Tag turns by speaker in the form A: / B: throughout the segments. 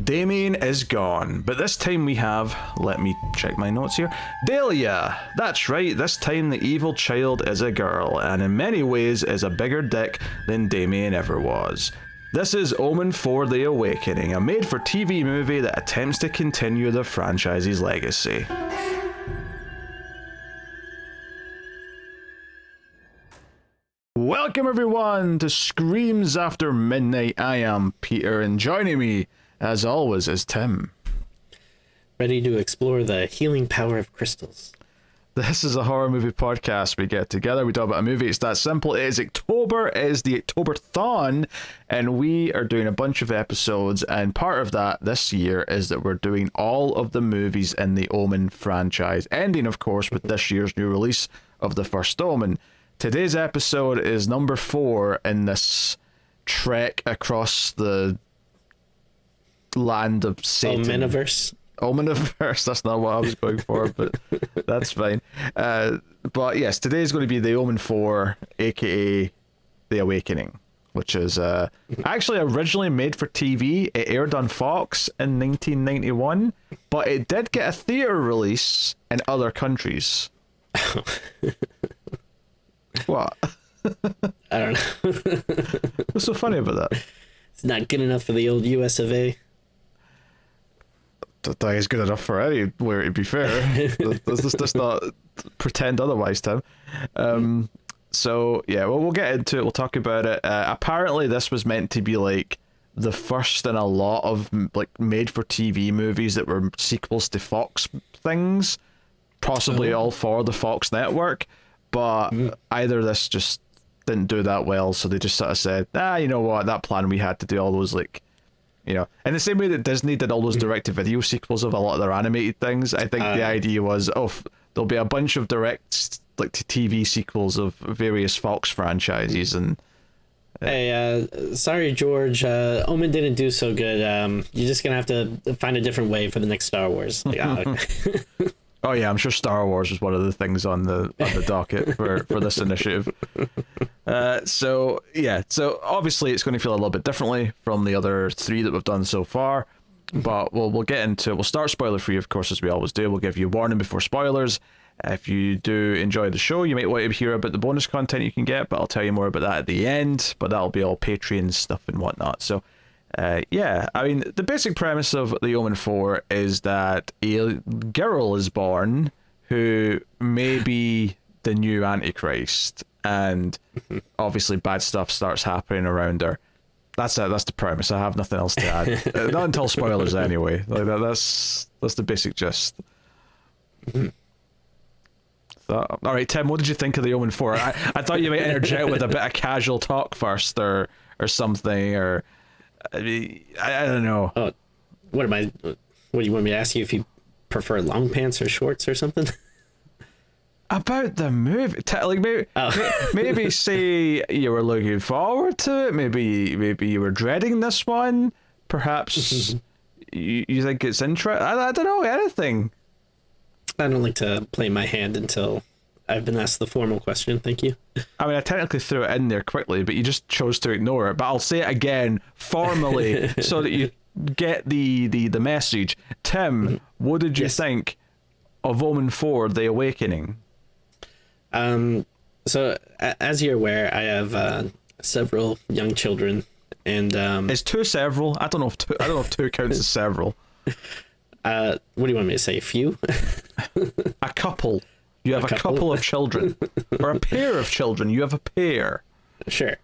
A: Damien is gone, but this time we have, let me check my notes here, Dahlia. That's right, this time the evil child is a girl, and in many ways is a bigger dick than Damien ever was. This is Omen IV: The Awakening, a made-for-TV movie that attempts to continue the franchise's legacy. Welcome everyone to Screams After Midnight. I am Peter, and joining me, as always, is Tim.
B: Ready to explore the healing power of crystals.
A: This is a horror movie podcast. We get together, we talk about a movie. It's that simple. It is October, it is the October-thon, and we are doing a bunch of episodes, and part of that this year is that we're doing all of the movies in the Omen franchise, ending, of course, with this year's new release of the first Omen. Today's episode is number 4 in this trek across the land of Satan.
B: Omeniverse.
A: Omeniverse, that's not what I was going for, but that's fine. But yes, today's going to be the Omen IV, aka The Awakening, which is actually originally made for TV. It aired on Fox in 1991, but it did get a theater release in other countries. What?
B: I don't know.
A: What's so funny about that?
B: It's not good enough for the old US of A.
A: I think it's good enough for anywhere, to be fair. Let's not pretend otherwise, Tim. So, yeah, well, we'll get into it. We'll talk about it. Apparently, this was meant to be, like, the first in a lot of, like, made-for-TV movies that were sequels to Fox things. Possibly all for the Fox network. But either this just didn't do that well, so they just sort of said, you know what, that plan we had to do all those, like, you know, in the same way that Disney did all those direct-to-video sequels of a lot of their animated things, I think the idea was, there'll be a bunch of direct, like, to TV sequels of various Fox franchises, and...
B: Hey, sorry, George, Omen didn't do so good. You're just gonna have to find a different way for the next Star Wars. Like,
A: Oh yeah, I'm sure Star Wars was one of the things on the docket for this initiative. So obviously it's going to feel a little bit differently from the other 3 that we've done so far, but we'll get into it. We'll start spoiler free, of course, as we always do. We'll give you a warning before spoilers. If you do enjoy the show, you might want to hear about the bonus content you can get, but I'll tell you more about that at the end. But that'll be all Patreon stuff and whatnot. So. Yeah, I mean, the basic premise of The Omen 4 is that a girl is born who may be the new Antichrist, and obviously bad stuff starts happening around her. That's it, that's the premise. I have nothing else to add. Not until spoilers anyway. Like that's the basic gist. So, all right, Tim, what did you think of The Omen 4? I thought you might interject with a bit of casual talk first, or something, or... I mean, I don't know.
B: oh, what do you want me to ask you if you prefer long pants or shorts or something?
A: About the movie, like maybe say you were looking forward to it. Maybe you were dreading this one. Perhaps you think it's interesting. I don't know, anything.
B: I don't like to play my hand until I've been asked the formal question. Thank you.
A: I mean, I technically threw it in there quickly, but you just chose to ignore it. But I'll say it again formally so that you get the message. Tim, what did you think of Omen IV: The Awakening?
B: So as you're aware, I have several young children, and
A: is 2 several? I don't know if 2 counts as several.
B: What do you want me to say? A few?
A: A couple. You have a couple of children, or a pair of children. You have a pair.
B: Sure.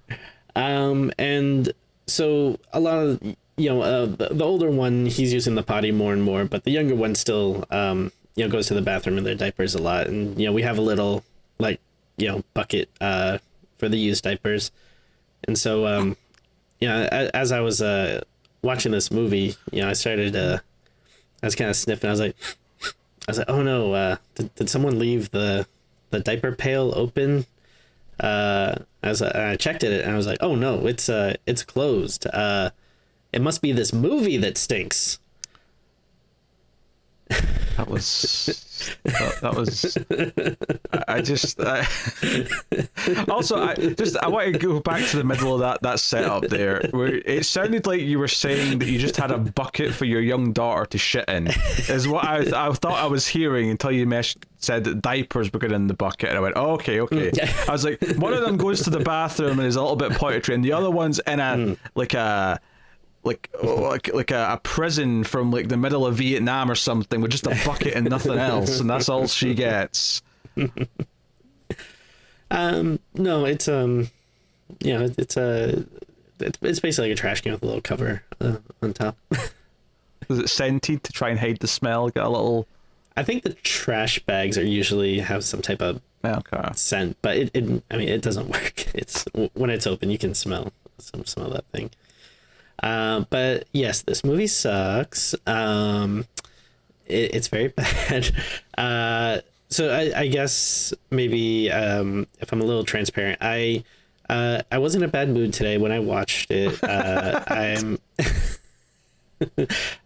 B: And so a lot of, the older one, he's using the potty more and more, but the younger one still, goes to the bathroom in their diapers a lot. And, we have a little, bucket for the used diapers. And so, as I was watching this movie, I was kind of sniffing. I was like, oh no, did someone leave the diaper pail open? I checked it and I was like, oh no, it's closed. It must be this movie that stinks.
A: That's That was that was. I want to go back to the middle of that setup there, where it sounded like you were saying that you just had a bucket for your young daughter to shit in. Is what I thought I was hearing until you said that diapers were going in the bucket, and I went, oh, okay. I was like, one of them goes to the bathroom and is a little bit potty, and the other one's in a like a prison from like the middle of Vietnam or something with just a bucket and nothing else, and that's all she gets.
B: No, it's it's basically like a trash can with a little cover on top.
A: Is it scented to try and hide the smell? Get a little.
B: I think the trash bags usually have some type of scent, but it doesn't work. It's when it's open, you can smell that thing. But yes, this movie sucks. It's very bad. So I guess maybe if I'm a little transparent, I was in a bad mood today when I watched it.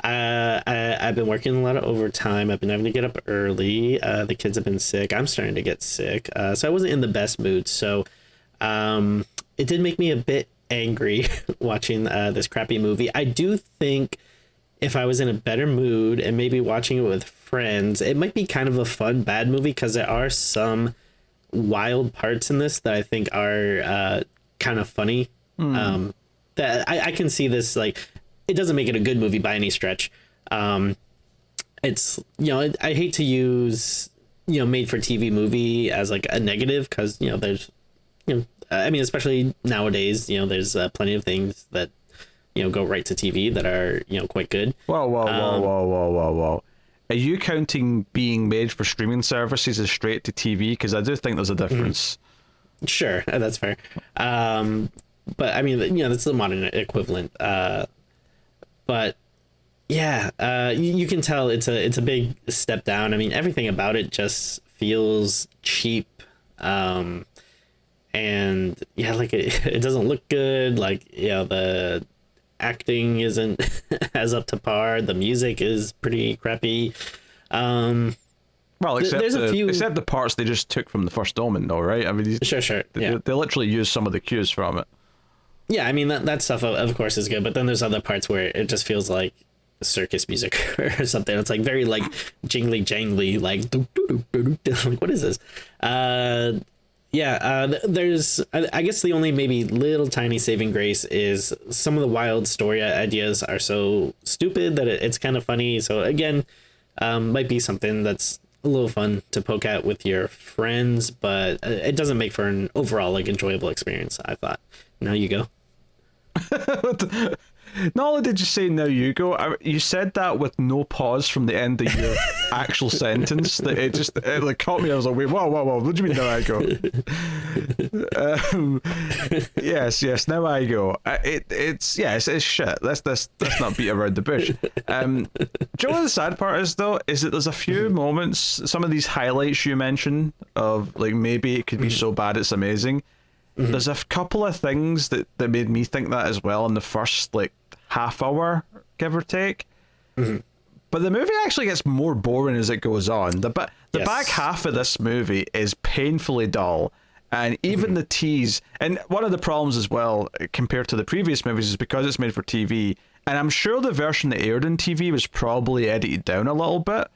B: I've been working a lot of overtime. I've been having to get up early. The kids have been sick. I'm starting to get sick. So I wasn't in the best mood. So it did make me a bit angry watching this crappy movie. I do think if I was in a better mood and maybe watching it with friends, it might be kind of a fun bad movie, because there are some wild parts in this that I think are kind of funny. That I can see this, like, it doesn't make it a good movie by any stretch. It's, I hate to use made for TV movie as like a negative, because there's especially nowadays, there's plenty of things that go right to TV that are quite good.
A: Whoa. Are you counting being made for streaming services as straight to TV? Because I do think there's a difference.
B: Sure, that's fair. But I mean, that's the modern equivalent. But yeah, you can tell it's a big step down. I mean, everything about it just feels cheap. And yeah, like it doesn't look good. Like, the acting isn't as up to par. The music is pretty crappy.
A: Well, except the parts they just took from the first Omen, though, right? I mean,
B: sure. Yeah.
A: They literally used some of the cues from it.
B: Yeah, I mean, that stuff, of course, is good. But then there's other parts where it just feels like circus music or something. It's like very like jingly jangly, like like, what is this? There's I guess the only maybe little tiny saving grace is some of the wild story ideas are so stupid that it's kind of funny. So again, might be something that's a little fun to poke at with your friends, but it doesn't make for an overall like enjoyable experience, I thought. Now you go.
A: Not only did you say "now you go," you said that with no pause from the end of your actual sentence. That it like caught me. I was like, "Wait, whoa! What do you mean now I go?" Yes, now I go. It's shit. Let's not beat around the bush. Do you know what the sad part is though? Is that there's a few moments, some of these highlights you mentioned of like maybe it could be so bad it's amazing. There's a couple of things that made me think that as well in the first like half hour, give or take. But the movie actually gets more boring as it goes on. The back half of this movie is painfully dull, and even the tease. And one of the problems as well compared to the previous movies is because it's made for TV, and I'm sure the version that aired on TV was probably edited down a little bit.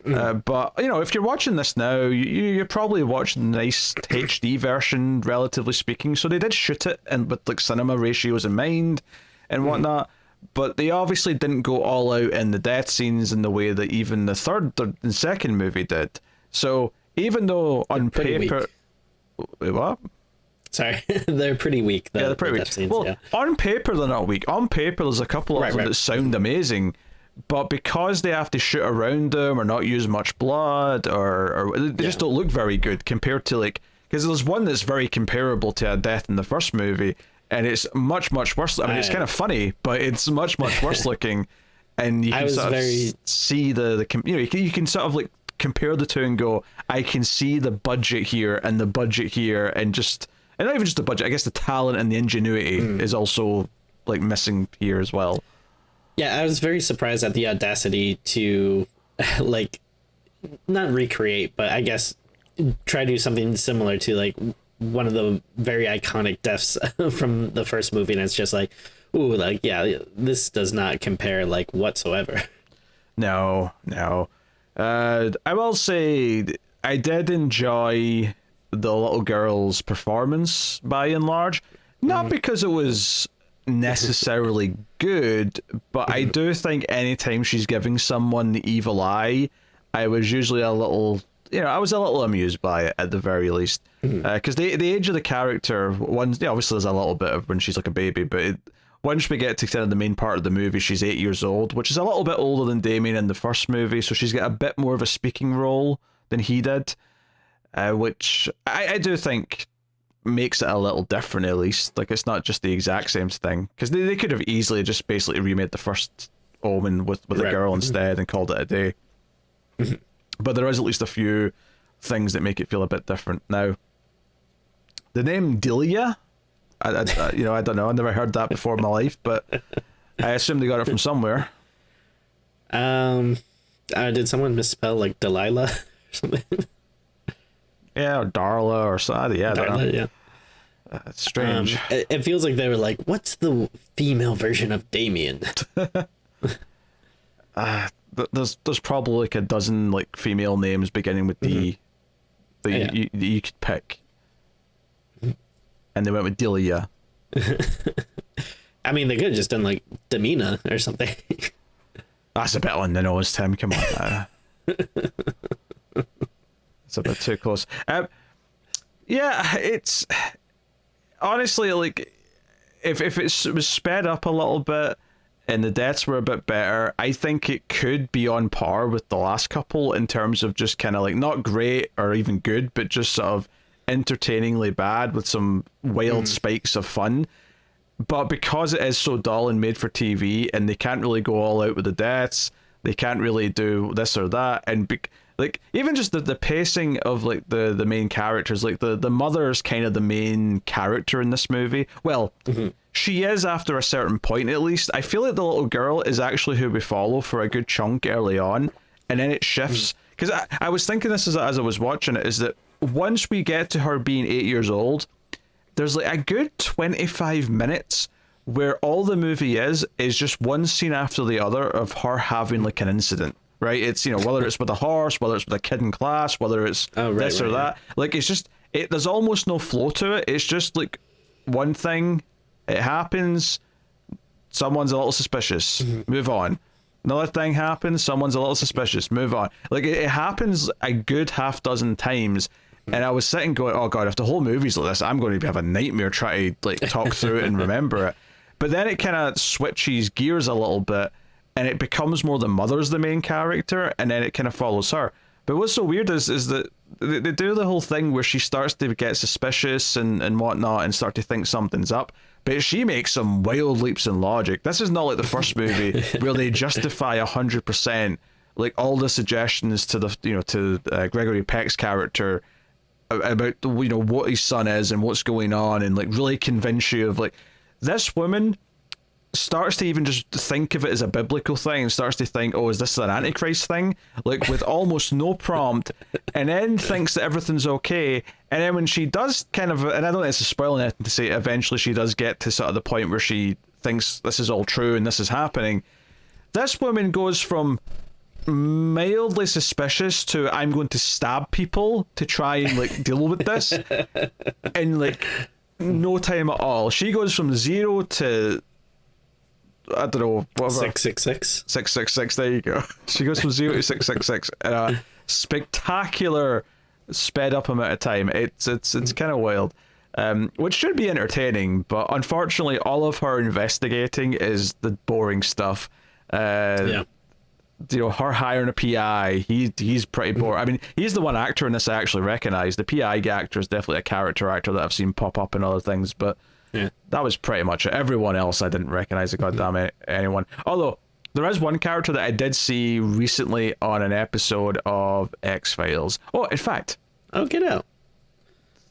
A: But if you're watching this now, you're probably watching the nice HD version, relatively speaking. So they did shoot it and with like cinema ratios in mind and whatnot. But they obviously didn't go all out in the death scenes in the way that even the third and second movie did. So even though on paper, wait, what?
B: Sorry, they're pretty weak.
A: They're pretty weak. Scenes, well, on paper they're not weak. On paper there's a couple of them that sound amazing. But because they have to shoot around them or not use much blood or they just don't look very good compared to like, because there's one that's very comparable to a death in the first movie and it's much worse. I mean, it's kind of funny, but it's much worse looking, and you can see the you can sort of like compare the two and go, I can see the budget here and the budget here, and not even just the budget, I guess the talent and the ingenuity is also like missing here as well.
B: Yeah, I was very surprised at the audacity to like not recreate, but I guess try to do something similar to like one of the very iconic deaths from the first movie, and it's just like, ooh, like, yeah, this does not compare like whatsoever.
A: No. I will say I did enjoy the little girl's performance by and large, not because it was necessarily good, but I do think anytime she's giving someone the evil eye, I was usually I was a little amused by it at the very least, because the age of the character, obviously there's a little bit of when she's like a baby, but once we get to kind of the main part of the movie, she's 8 years old, which is a little bit older than Damien in the first movie, so she's got a bit more of a speaking role than he did, which I do think makes it a little different, at least. Like, it's not just the exact same thing, because they could have easily just basically remade the first Omen with a girl instead and called it a day. But there is at least a few things that make it feel a bit different. Now, the name Delia, I don't know, I never heard that before in my life, but I assume they got it from somewhere.
B: Did someone misspell like Delilah or something?
A: Yeah, or Darla or something. Yeah,
B: Darla, yeah.
A: It's strange.
B: It feels like they were like, what's the female version of Damien?
A: There's probably like a dozen like female names beginning with D that you could pick, and they went with Delia.
B: I mean, they could have just done like Damina or something.
A: That's a bit on the nose, Tim. Come on. It's a bit too close. Yeah, it's honestly like if it was sped up a little bit and the deaths were a bit better, I think it could be on par with the last couple in terms of just kind of like not great or even good, but just sort of entertainingly bad with some wild spikes of fun. But because it is so dull and made for TV, and they can't really go all out with the deaths, they can't really do this or that, and like even just the pacing of like the main characters, like the mother's kind of the main character in this movie. Well, she is after a certain point at least. I feel like the little girl is actually who we follow for a good chunk early on, and then it shifts. Because I was thinking this as I was watching it, is that once we get to her being 8 years old, there's like a good 25 minutes where all the movie is just one scene after the other of her having like an incident. Right, it's whether it's with a horse, whether it's with a kid in class, whether it's this or that. Yeah. Like it's just there's almost no flow to it. It's just like one thing, it happens, someone's a little suspicious, move on. Another thing happens, someone's a little suspicious, move on. Like it happens a good half dozen times, and I was sitting going, oh god, if the whole movie's like this, I'm going to have a nightmare trying to like talk through it and remember it. But then it kind of switches gears a little bit. And it becomes more the mother's the main character, and then it kind of follows her. But what's so weird is that they do the whole thing where she starts to get suspicious and whatnot and start to think something's up. But she makes some wild leaps in logic. This is not like the first movie where they justify 100% like all the suggestions to the Gregory Peck's character about what his son is and what's going on, and like really convince you of like this woman starts to even just think of it as a biblical thing and starts to think, oh, is this an Antichrist thing? Like with almost no prompt, and then thinks that everything's okay. And then when she does kind of, and I don't think it's spoiling anything to say, eventually she does get to sort of the point where she thinks this is all true and this is happening. This woman goes from mildly suspicious to I'm going to stab people to try and like deal with this in like no time at all. She goes from 0 to I don't know, whatever.
B: 666.
A: 666, there you go. She goes from 0 to 666 in a spectacular sped up amount of time. It's kind of wild. Which should be entertaining, but unfortunately all of her investigating is the boring stuff. Her hiring a PI, he's pretty boring. I mean, he's the one actor in this I actually recognize. The PI actor is definitely a character actor that I've seen pop up in other things, but that was pretty much it. Everyone else I didn't recognize a goddamn anyone. Although there is one character that I did see recently on an episode of X-Files. Oh, in fact,
B: get out.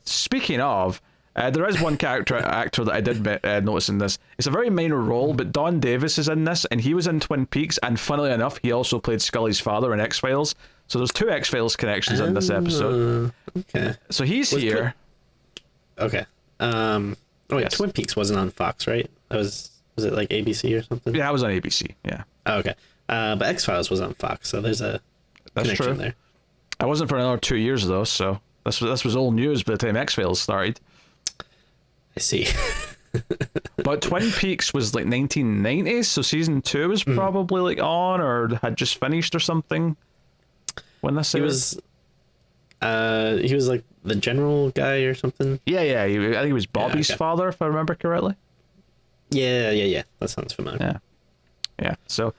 A: Speaking of, there is one actor that I did notice in this. It's a very minor role, but Don Davis is in this, and he was in Twin Peaks, and funnily enough, he also played Scully's father in X-Files. So there's two X-Files connections in this episode.
B: Okay.
A: So he's here.
B: Okay. Oh wait,
A: Yes.
B: Twin Peaks wasn't on Fox, right? That was it like ABC or something?
A: Yeah, I was on ABC. Yeah.
B: Oh, okay. But X-Files was on Fox, so there's a
A: That's
B: connection
A: true.
B: there.
A: I wasn't for another 2 years though, so this was old news by the time X-Files started.
B: I see.
A: But Twin Peaks was like 1990s, so season 2 was probably like on or had just finished or something when this
B: He was like the general guy or something.
A: Yeah, I think he was Bobby's
B: okay.
A: father, if I remember correctly.
B: Yeah. That sounds familiar.
A: Yeah. So,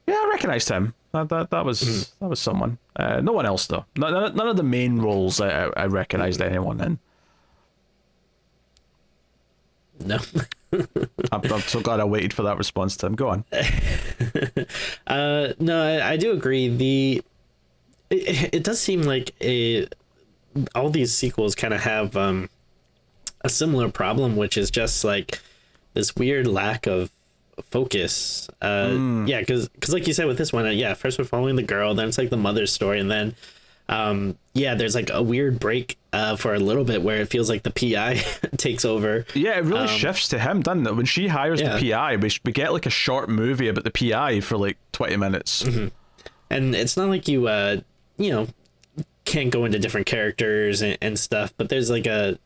A: yeah, I recognized him. That was someone. No one else though. None of the main roles I recognized anyone in.
B: No.
A: I'm so glad I waited for that response, Tim. Go on.
B: No, I do agree. It does seem like all these sequels kind of have a similar problem, which is just like this weird lack of focus. Yeah, because like you said with this one, first we're following the girl, then it's like the mother's story, and then there's like a weird break for a little bit where it feels like the PI takes over.
A: Yeah, it really shifts to him, doesn't it? When she hires the PI, we get like a short movie about the PI for like 20 minutes.
B: And it's not like you can't go into different characters and stuff, but there's like I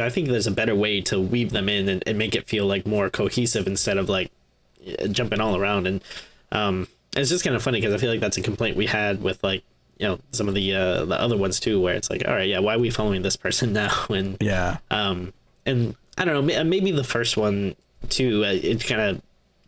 B: think there's a better way to weave them in and make it feel like more cohesive instead of like jumping all around. And it's just kind of funny because I feel like that's a complaint we had with like some of the other ones too, where it's like, all right, why are we following this person now? And and I don't know, maybe the first one too, it kind of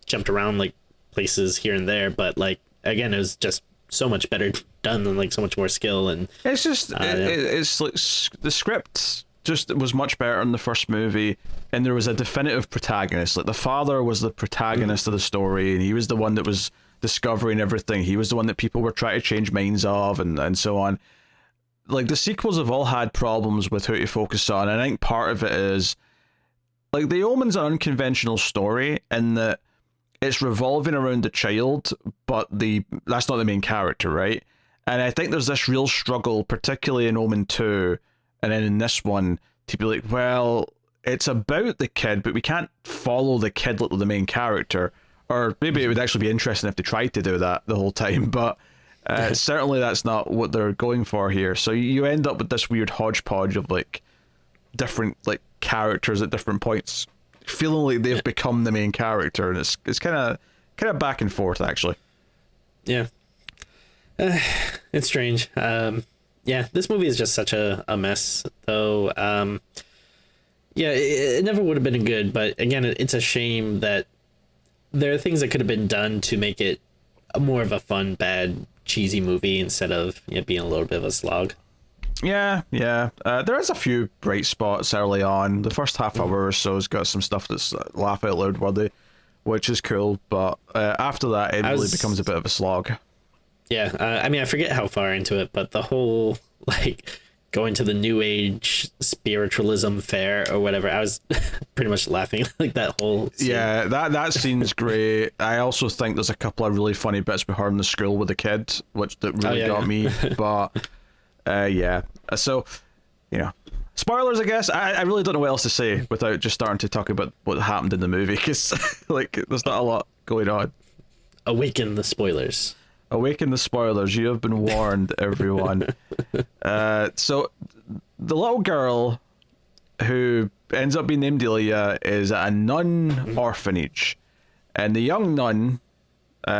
B: jumped around like places here and there, but like again, it was just so much better done and like so much more skill. And
A: it's just it's like the script just was much better in the first movie, and there was a definitive protagonist. Like the father was the protagonist of the story, and he was the one that was discovering everything. He was the one that people were trying to change minds of, and so on. Like the sequels have all had problems with who to focus on, and I think part of it is like the Omen's an unconventional story in that it's revolving around the child, but that's not the main character, right? And I think there's this real struggle, particularly in Omen 2, and then in this one, to be like, well, it's about the kid, but we can't follow the kid like the main character. Or maybe it would actually be interesting if they tried to do that the whole time, but certainly that's not what they're going for here. So you end up with this weird hodgepodge of like different like characters at different points, feeling like they've become the main character, and it's kind of back and forth actually. Yeah,
B: it's strange. This movie is just such a mess, though. It never would have been good, but again, it's a shame that there are things that could have been done to make it more of a fun, bad, cheesy movie instead of being a little bit of a slog.
A: Yeah. There is a few bright spots early on. The first half hour or so has got some stuff that's laugh out loud worthy, which is cool. But after that, it really becomes a bit of a slog.
B: Yeah, I forget how far into it, but the whole like going to the New Age spiritualism fair or whatever, I was pretty much laughing like that whole scene. Yeah, that scene's great. I also think there's a couple of really funny bits with her in the school with the kid, that really got me. But so spoilers, I guess. I really don't know what else to say without just starting to talk about what happened in the movie, because like there's not a lot going on. Awaken the spoilers.
A: Awaken the spoilers. You have been warned, everyone. So the little girl who ends up being named Delia is at a nun orphanage, and the young nun,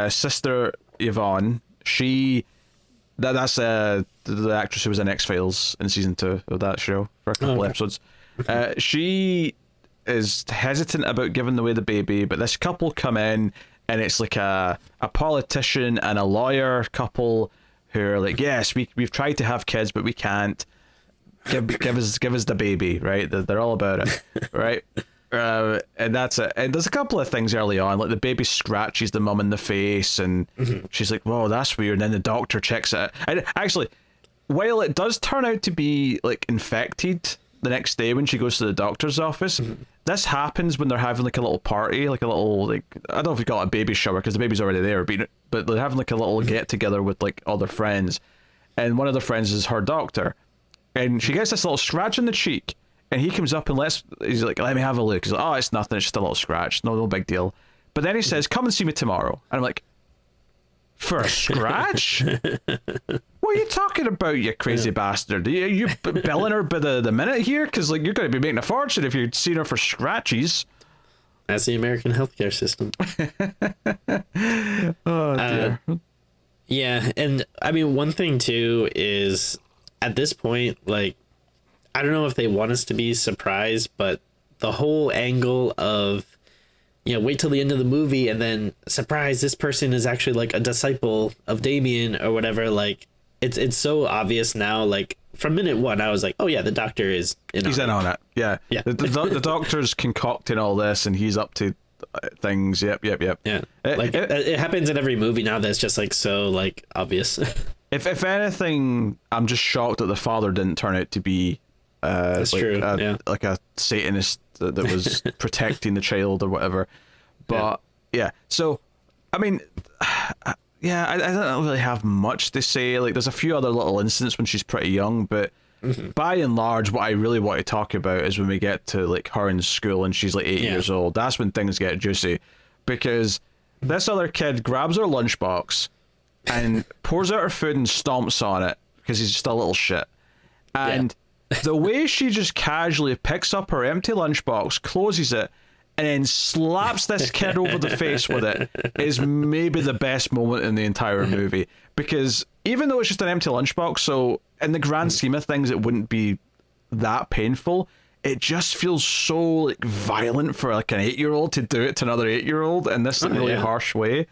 A: Sister Yvonne, that's the actress who was in X-Files in season 2 of that show for a couple episodes. She is hesitant about giving away the baby, but this couple come in, and it's like a politician and a lawyer couple who are like, yes, we've tried to have kids, but we can't. Give us the baby, right? They're all about it, right? And that's it. And there's a couple of things early on, like the baby scratches the mum in the face, and she's like, whoa, that's weird. And then the doctor checks it. And actually, while it does turn out to be like infected the next day when she goes to the doctor's office, this happens when they're having like a little party, like a little, like, I don't know if you call it a baby shower because the baby's already there, but they're having like a little get together with like all their friends, and one of the friends is her doctor, and she gets this little scratch on the cheek, and he comes up and he's like, let me have a look. He's like, oh, it's nothing, it's just a little scratch, no big deal. But then he says, come and see me tomorrow. And I'm like, for a scratch? What are you talking about, you crazy bastard? Are you billing her by the minute here? Because like, you're going to be making a fortune if you're seeing her for scratches.
B: That's the American healthcare system.
A: Oh, dear.
B: Yeah, and I mean, one thing too is, at this point, like, I don't know if they want us to be surprised, but the whole angle of, wait till the end of the movie and then surprise, this person is actually like a disciple of Damien or whatever. Like, it's so obvious now. Like, from minute one, I was like, oh yeah, the doctor is
A: he's in on it. Yeah. The doctor's concocting all this, and he's up to things. Yep.
B: Yeah. It happens in every movie now. That's just like so like obvious.
A: If anything, I'm just shocked that the father didn't turn out to be
B: that's
A: like
B: true.
A: like a Satanist that was protecting the child or whatever. But yeah, so I mean, yeah, I don't really have much to say. Like, there's a few other little incidents when she's pretty young, but by and large, what I really want to talk about is when we get to like her in school and she's like 8 years old. That's when things get juicy, because this other kid grabs her lunchbox and pours out her food and stomps on it because he's just a little shit. And the way she just casually picks up her empty lunchbox, closes it, and then slaps this kid over the face with it is maybe the best moment in the entire movie. Because even though it's just an empty lunchbox, so in the grand scheme of things, it wouldn't be that painful. It just feels so like violent for like an 8-year-old to do it to another 8-year-old in this really harsh way.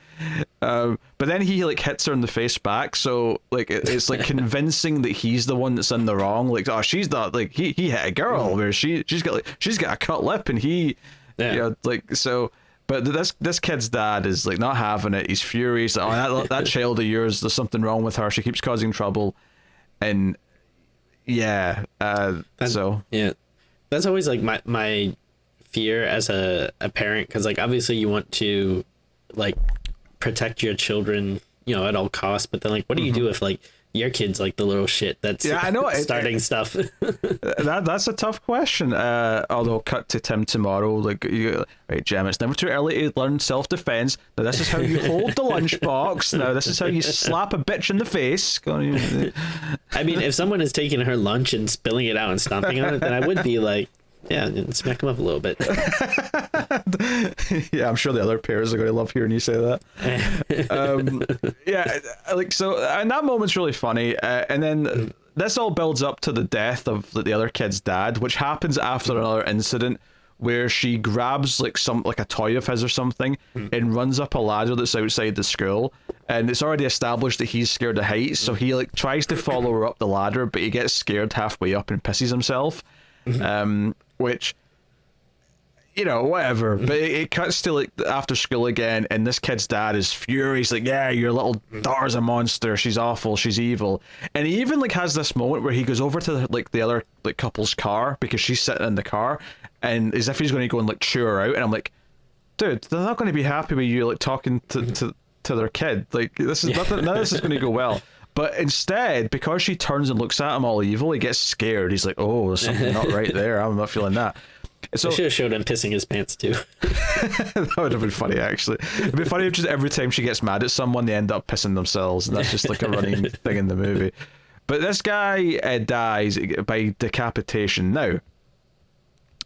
A: But then he like hits her in the face back, so like it's like convincing that he's the one that's in the wrong. Like, oh, she's not, like he hit a girl where she's got a cut lip, and he like, so. But this kid's dad is like not having it. He's furious. Oh, that child of yours, there's something wrong with her. She keeps causing trouble, and
B: that's always like my fear as a parent, because like obviously you want to like protect your children, at all costs, but then like what do you do if like your kid's like the little shit that's starting stuff?
A: That's a tough question. Although cut to Tim tomorrow, like, right, Jem, it's never too early to learn self-defense. Now this is how you hold the lunchbox. Now this is how you slap a bitch in the face.
B: I mean, if someone is taking her lunch and spilling it out and stomping on it, then I would be like, yeah, smack him up a little bit.
A: Yeah, I'm sure the other parents are going to love hearing you say that. Like, so, and that moment's really funny. And then this all builds up to the death of the other kid's dad, which happens after another incident where she grabs like a toy of his or something and runs up a ladder that's outside the school, and it's already established that he's scared of heights, so he like tries to follow her up the ladder, but he gets scared halfway up and pisses himself. Which, whatever, but it cuts to like after school again, and this kid's dad is furious, like, yeah, your little daughter's a monster, she's awful, she's evil. And he even like has this moment where he goes over to like the other like couple's car, because she's sitting in the car, and as if he's going to go and like chew her out, and I'm like, dude, they're not going to be happy with you like talking to their kid. Like, this is nothing, none of this is going to go well. But instead, because she turns and looks at him all evil, he gets scared. He's like, oh, there's something not right there. I'm not feeling that. So,
B: I should have showed him pissing his pants too.
A: That would have been funny, actually. It'd be funny if just every time she gets mad at someone, they end up pissing themselves. And that's just like a running thing in the movie. But this guy dies by decapitation. Now,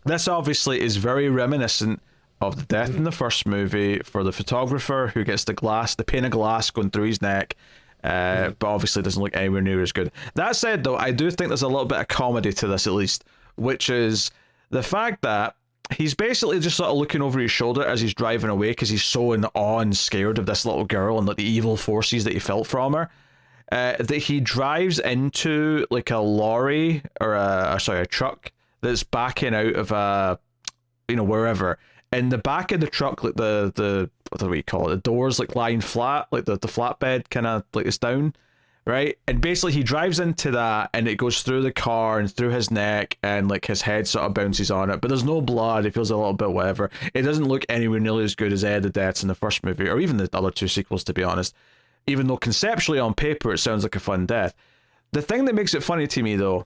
A: this obviously is very reminiscent of the death in the first movie for the photographer who gets the pane of glass going through his neck. But obviously doesn't look anywhere near as good. That said, though, I do think there's a little bit of comedy to this, at least, which is the fact that he's basically just sort of looking over his shoulder as he's driving away, because he's so in awe and scared of this little girl and like the evil forces that he felt from her, that he drives into like a lorry or a truck that's backing out of wherever. In the back of the truck, like the what do we call it? The doors like lying flat, like the flatbed kind of like it's down, right? And basically he drives into that, and it goes through the car and through his neck, and like his head sort of bounces on it. But there's no blood. It feels a little bit whatever. It doesn't look anywhere nearly as good as Ed the Deaths in the first movie, or even the other two sequels, to be honest. Even though conceptually on paper it sounds like a fun death. The thing that makes it funny to me, though,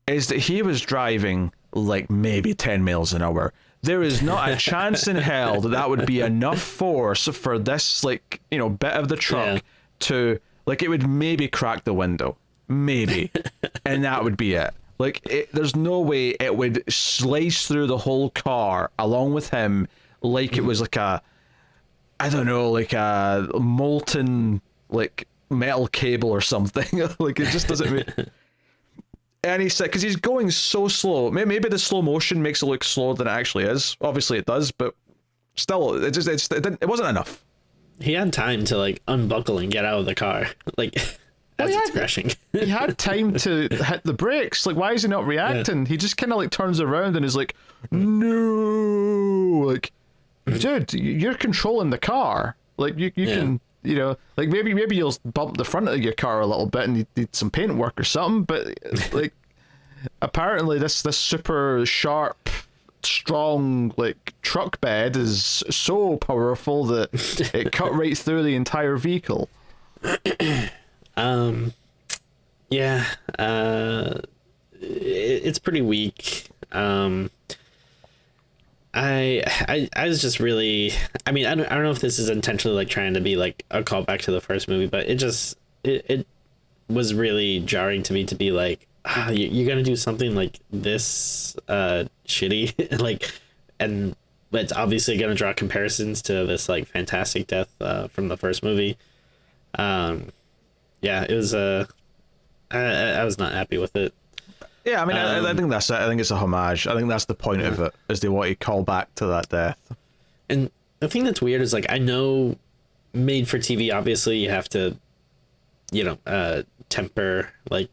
A: is that he was driving like maybe 10 miles an hour. There is not a chance in hell that would be enough force for this, like, you know, bit of the truck to, like, it would maybe crack the window. Maybe. And that would be it. Like, there's no way it would slice through the whole car along with him like it was like a, I don't know, like a molten, like, metal cable or something. Like, it just doesn't make... And he said, because he's going so slow. Maybe the slow motion makes it look slower than it actually is. Obviously it does, but still, it wasn't enough.
B: He had time to, like, unbuckle and get out of the car. Like... it's crashing.
A: He had time to hit the brakes. Like, why is he not reacting? Yeah. He just kind of like turns around and is like, no, like, dude, you're controlling the car. Like, you can, you know, like maybe you'll bump the front of your car a little bit and you need some paint work or something. But like, apparently this super sharp, strong, like, truck bed is so powerful that it cut right through the entire vehicle.
B: It's pretty weak. I was just really, I mean, I don't know if this is intentionally like trying to be like a callback to the first movie, but it was really jarring to me to be like, you're gonna do something like this shitty, like, and it's obviously gonna draw comparisons to this like fantastic death from the first movie. It was I was not happy with it.
A: Yeah, I mean, I think that's it. I think it's a homage. I think that's the point of it, is they want to call back to that death.
B: And the thing that's weird is, like, I know made for TV, obviously you have to, you know, temper like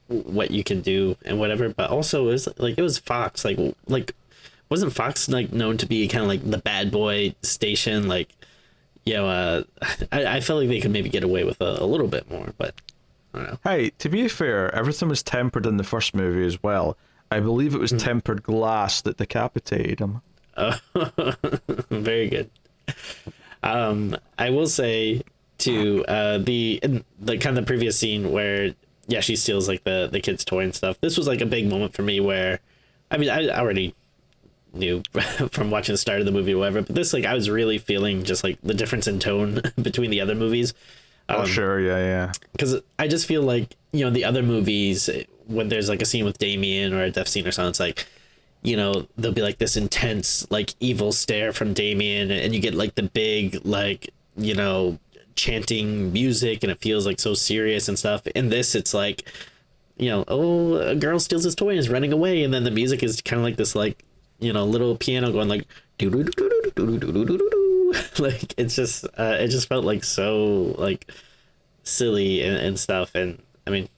B: what you can do and whatever, but also it was Fox, like wasn't Fox like known to be kind of like the bad boy station, like, you know, I felt like they could maybe get away with a little bit more, but I don't know. Hey,
A: to be fair, everything was tempered in the first movie as well. I believe it was tempered glass that decapitated him.
B: Oh, very good. I will say too, the kind of the previous scene where she steals like the kid's toy and stuff. This was like a big moment for me where, I mean, I already knew from watching the start of the movie or whatever, but this, like, I was really feeling just like the difference in tone between the other movies.
A: Sure, yeah.
B: Because I just feel like, you know, the other movies, when there's like a scene with Damien or a death scene or something, it's like, you know, there'll be like this intense, like, evil stare from Damien, and you get like the big, like, you know, chanting music, and it feels like so serious and stuff. In this, it's like, you know, oh, a girl steals his toy and is running away, and then the music is kind of like this, like, you know, little piano going like do do do do do do do do do. Like, it's just it just felt like so like silly and stuff. And I mean,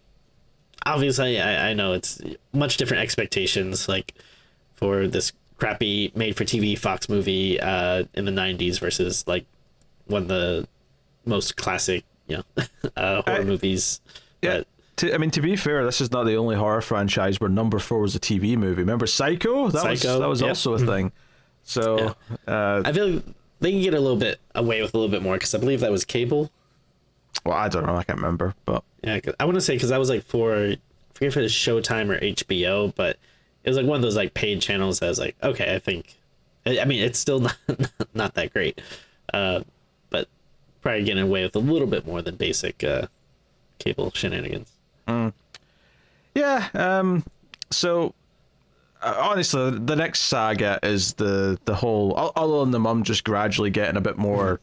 B: obviously I know it's much different expectations like for this crappy made for TV Fox movie in the 90s versus like one of the most classic, you know, horror movies.
A: Yeah. I mean, to be fair, this is not the only horror franchise where number 4 was a TV movie. Remember Psycho? That was also a thing. So
B: I feel like they can get a little bit away with a little bit more, because I believe that was cable.
A: Well, I don't know. I can't remember, but
B: yeah, I want to say, because that was like I forget if it was Showtime or HBO, but it was like one of those like paid channels that was like, okay, I think, I mean, it's still not that great, but probably getting away with a little bit more than basic cable shenanigans.
A: Yeah. So honestly, the next saga is the whole, other than the mum just gradually getting a bit more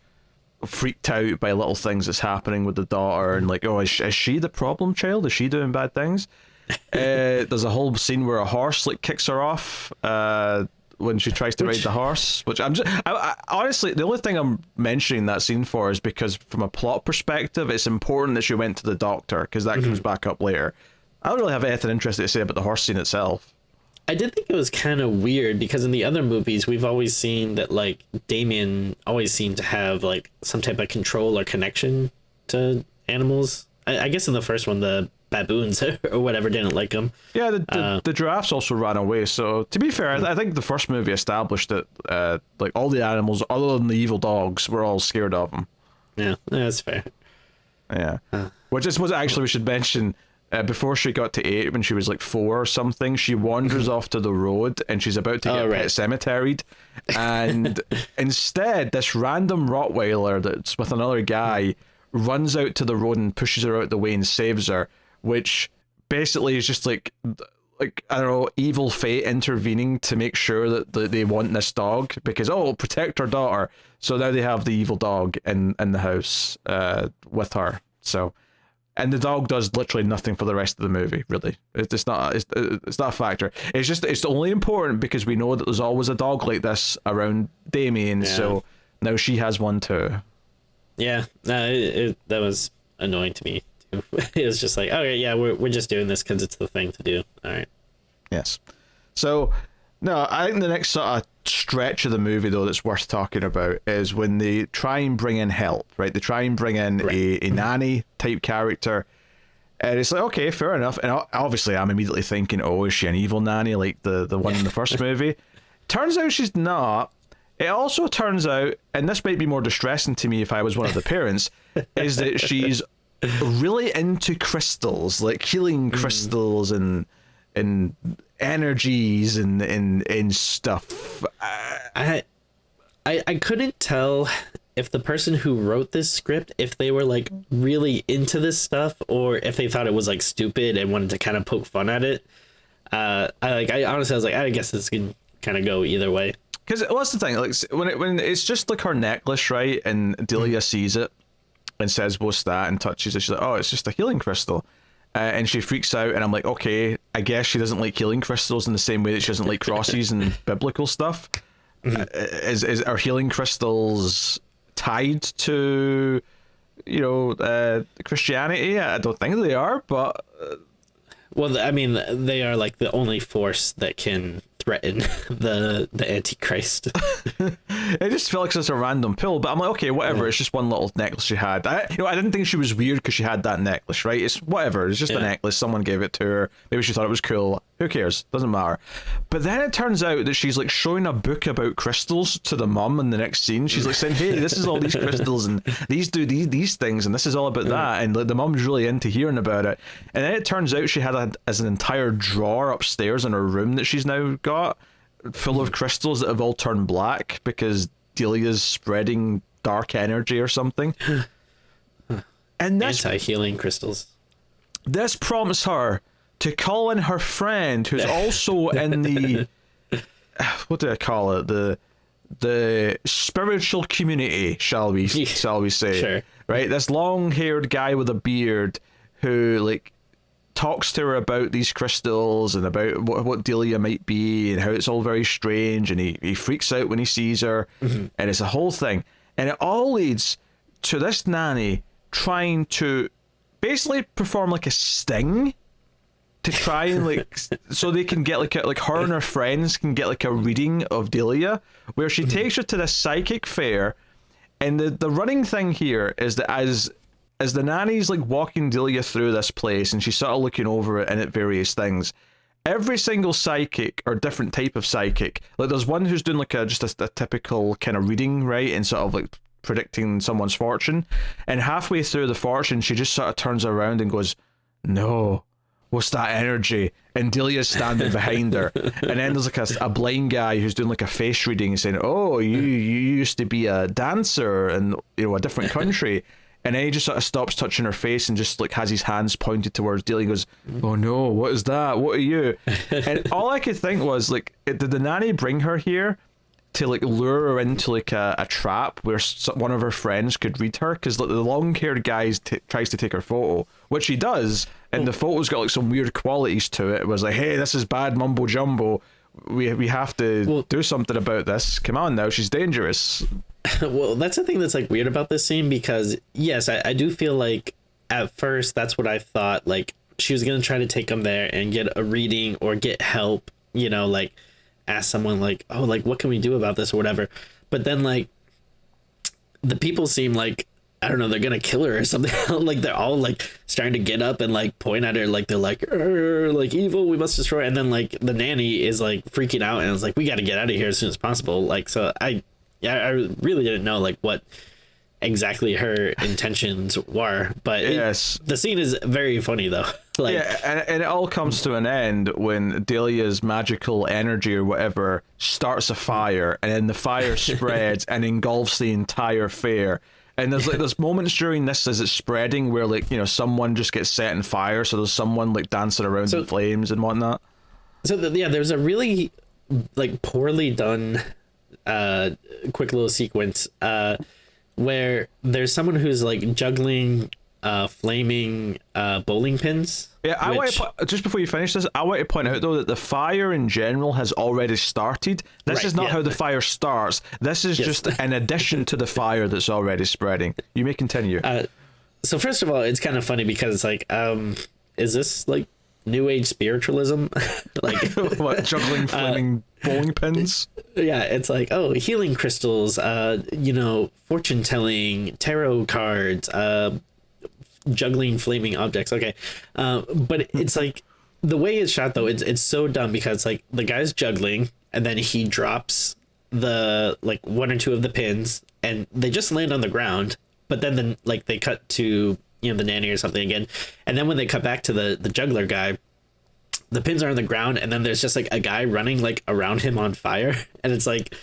A: freaked out by little things that's happening with the daughter, and like, oh, is she the problem child? Is she doing bad things? There's a whole scene where a horse like kicks her off when she tries to ride the horse, which I honestly, the only thing I'm mentioning that scene for is because from a plot perspective, it's important that she went to the doctor, because that comes back up later. I don't really have anything interesting to say about the horse scene itself.
B: I did think it was kind of weird, because in the other movies, we've always seen that like Damien always seemed to have like some type of control or connection to animals. I guess in the first one, the baboons or whatever didn't like him.
A: Yeah, the giraffes also ran away. So to be fair, I think the first movie established that like all the animals other than the evil dogs were all scared of him.
B: Yeah, that's fair.
A: Yeah. Which I suppose actually we should mention, before she got to 8, when she was like 4 or something, she wanders off to the road and she's about to get pet cemeteried. And instead, this random Rottweiler that's with another guy runs out to the road and pushes her out the way and saves her, which basically is just like I don't know, evil fate intervening to make sure that they want this dog because protect her daughter. So now they have the evil dog in the house with her. So, and the dog does literally nothing for the rest of the movie. Really, it's not a factor. It's only important because we know that there's always a dog like this around Damien. Yeah. So now she has one too.
B: Yeah, that was annoying to me. It was just like, okay, yeah, we're just doing this because it's the thing to do. All right.
A: Yes. So, no, I think the next sort of stretch of the movie, though, that's worth talking about is when they try and bring in help, right? They try and bring in a nanny type character. And it's like, okay, fair enough. And obviously, I'm immediately thinking, is she an evil nanny like the one in the first movie? Turns out she's not. It also turns out, and this might be more distressing to me if I was one of the parents, is that she's really into crystals, like healing crystals and energies and stuff.
B: I couldn't tell if the person who wrote this script, if they were like really into this stuff or if they thought it was like stupid and wanted to kind of poke fun at it. I honestly was like, I guess this can kind of go either way.
A: Because what's the thing? Like when it's just like her necklace, right? And Delia sees it and says, "What's that?" and touches it. She's like, "Oh, it's just a healing crystal." And she freaks out, and I'm like, okay, I guess she doesn't like healing crystals in the same way that she doesn't like crosses and biblical stuff. Is our healing crystals tied to, Christianity? I don't think they are, but...
B: Well, I mean, they are like the only force that can threaten the Antichrist.
A: It just felt like it's a random pill, but I'm like, okay, whatever. Yeah. It's just one little necklace she had. I didn't think she was weird because she had that necklace, right? It's whatever. It's just a necklace. Someone gave it to her. Maybe she thought it was cool. Who cares? Doesn't matter. But then it turns out that she's like showing a book about crystals to the mum in the next scene. She's like saying, "Hey, this is all these crystals, and these do these things, and this is all about that." And the mum's really into hearing about it. And then it turns out she had an entire drawer upstairs in her room that she's now got, full of crystals that have all turned black because Delia's spreading dark energy or something. And this
B: anti-healing crystals.
A: This prompts her to call in her friend who's also in the what do I call it? The spiritual community, shall we say?
B: Sure.
A: Right? This long-haired guy with a beard who like talks to her about these crystals and about what Delia might be and how it's all very strange, and he freaks out when he sees her, and it's a whole thing. And it all leads to this nanny trying to basically perform like a sting to try and like so they can get like her and her friends can get like a reading of Delia, where she takes her to this psychic fair. And the running thing here is that as the nanny's like walking Delia through this place and she's sort of looking over it and at various things, every single psychic or different type of psychic, like there's one who's doing like just a typical kind of reading, right, and sort of like predicting someone's fortune, and halfway through the fortune she just sort of turns around and goes, "No, what's that energy?" And Delia's standing behind her. And then there's like a blind guy who's doing like a face reading and saying, "Oh, you used to be a dancer in a different country." And then he just sort of stops touching her face and just like has his hands pointed towards Delia and goes, "Oh no, what is that? What are you?" And all I could think was like, did the nanny bring her here to like lure her into like a trap where one of her friends could read her? Because like, the long-haired guy tries to take her photo, which he does, and the photo's got like some weird qualities to it. It was like, "Hey, this is bad mumbo jumbo. We have to do something about this. Come on now, she's dangerous."
B: Well, that's the thing that's like weird about this scene, because yes, I do feel like at first that's what I thought, like she was gonna try to take him there and get a reading or get help, like ask someone like, "Oh, like what can we do about this?" or whatever. But then like the people seem like, I don't know, they're gonna kill her or something. Like they're all like starting to get up and like point at her, like they're like evil, we must destroy her. And then like the nanny is like freaking out and is like, "We got to get out of here as soon as possible." Like, so I really didn't know like what exactly her intentions were. But
A: yes,
B: the scene is very funny though. Like,
A: yeah, and it all comes to an end when Delia's magical energy or whatever starts a fire, and then the fire spreads and engulfs the entire fair. And there's moments during this as it's spreading where like, you know, someone just gets set in fire, so there's someone like dancing around in flames and whatnot.
B: So yeah, there's a really like poorly done quick little sequence where there's someone who's like juggling flaming bowling pins.
A: Yeah, I want to just before you finish this, I want to point out though that the fire in general has already started. This is not how the fire starts. This is just an addition to the fire that's already spreading. You may continue.
B: So first of all, it's kind of funny because like, is this like New Age spiritualism? Like
A: what, juggling flaming bowling pins?
B: Yeah, it's like, oh, healing crystals, you know, fortune telling, tarot cards, juggling flaming objects. Okay, but it's like the way it's shot though, it's so dumb because like the guy's juggling and then he drops the like one or two of the pins and they just land on the ground, but then like they cut to, you know, the nanny or something again, and then when they cut back to the juggler guy, the pins are on the ground and then there's just like a guy running like around him on fire, and it's like,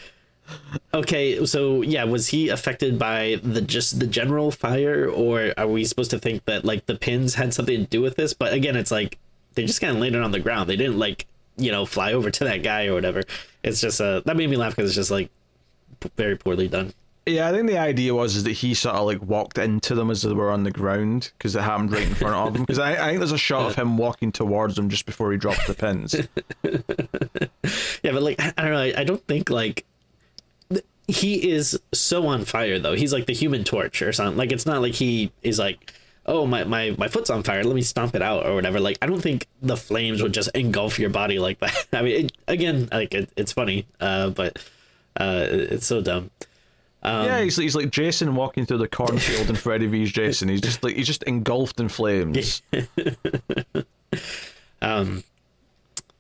B: okay, so yeah, was he affected by the general fire, or are we supposed to think that like the pins had something to do with this? But again, it's like they just kind of landed on the ground. They didn't like, you know, fly over to that guy or whatever. It's just that made me laugh because it's just like very poorly done.
A: Yeah, I think the idea was that he sort of like walked into them as they were on the ground because it happened right in front of him. Because I think there's a shot of him walking towards them just before he drops the pins.
B: Yeah, but like I don't know. I don't think like he is so on fire though. He's like the Human Torch or something. Like it's not like he is like, oh my foot's on fire, let me stomp it out or whatever. Like I don't think the flames would just engulf your body like that. I mean, it's funny, but it's so dumb.
A: Yeah, he's like Jason walking through the cornfield in Freddy vs. Jason. He's just engulfed in flames.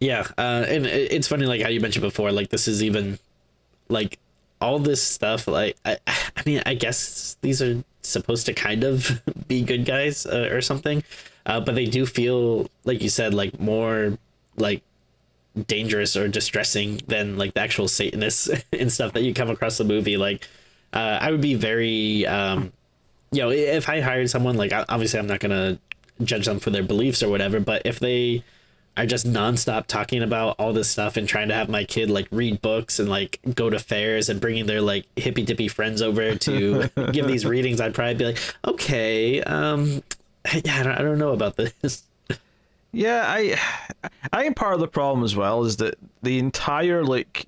B: Yeah, and it's funny like how you mentioned before. Like this is even like all this stuff. Like I mean, I guess these are supposed to kind of be good guys or something, but they do feel, like you said, like more like dangerous or distressing than like the actual Satanists and stuff that you come across the movie. Like I would be very you know, if I hired someone, like obviously I'm not gonna judge them for their beliefs or whatever, but if they are just nonstop talking about all this stuff and trying to have my kid like read books and like go to fairs and bringing their like hippy dippy friends over to give these readings, I'd probably be like, okay, yeah, I don't know about this.
A: Yeah, I think part of the problem as well is that the entire like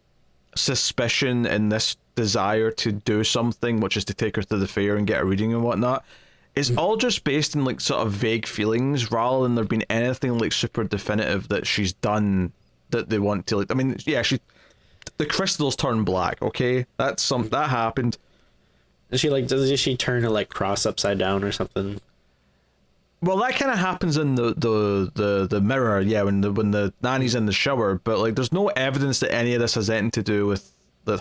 A: suspicion and this desire to do something, which is to take her to the fair and get a reading and whatnot, is all just based in like sort of vague feelings rather than there being anything like super definitive that she's done that they want to like. I mean, yeah, the crystals turn black. Okay, that happened.
B: Is she like, does she turn a like cross upside down or something?
A: Well, that kind of happens in the mirror, yeah, when the nanny's in the shower. But like, there's no evidence that any of this has anything to do with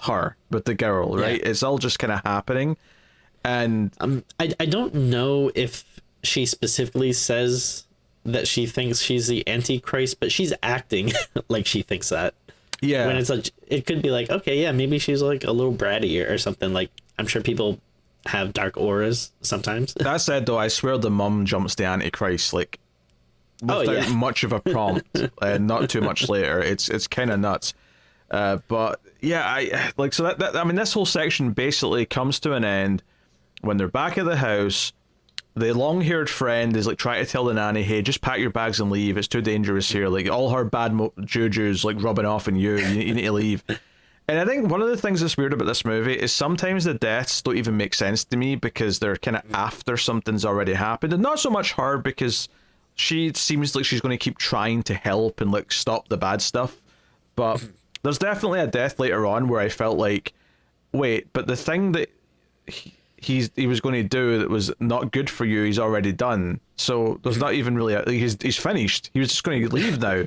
A: her, with the girl, right? Yeah. It's all just kind of happening. And
B: I don't know if she specifically says that she thinks she's the Antichrist, but she's acting like she thinks that.
A: Yeah.
B: When it's like, it could be like, okay, yeah, maybe she's like a little bratty or something. Like, I'm sure people have dark auras sometimes.
A: That said, though, I swear the mum jumps the Antichrist like without much of a prompt, and not too much later. It's kind of nuts. But yeah, I like, so that I mean, this whole section basically comes to an end when they're back at the house. The long-haired friend is like trying to tell the nanny, hey, just pack your bags and leave, it's too dangerous here, like all her bad juju's like rubbing off on you need to leave. And I think one of the things that's weird about this movie is sometimes the deaths don't even make sense to me because they're kind of after something's already happened, and not so much her, because she seems like she's going to keep trying to help and like stop the bad stuff. But there's definitely a death later on where I felt like, wait, but the thing that he was going to do that was not good for you, he's already done. So there's not even really he's finished. He was just going to leave now,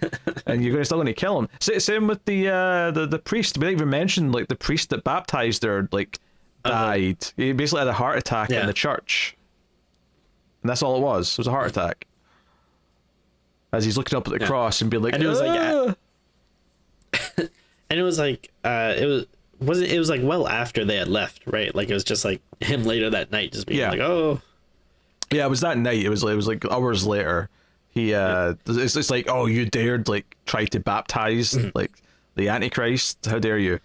A: and you're still going to kill him. Same with the priest. We didn't even mention like the priest that baptized her. Like died. He basically had a heart attack in the church. And that's all it was. It was a heart attack. As he's looking up at the cross and being like,
B: and it was like, and it was like, it was like well after they had left, right? Like it was just like him later that night, just being like, oh,
A: yeah, it was that night. It was like hours later. He it's like, oh, you dared like try to baptize like the Antichrist? How dare you?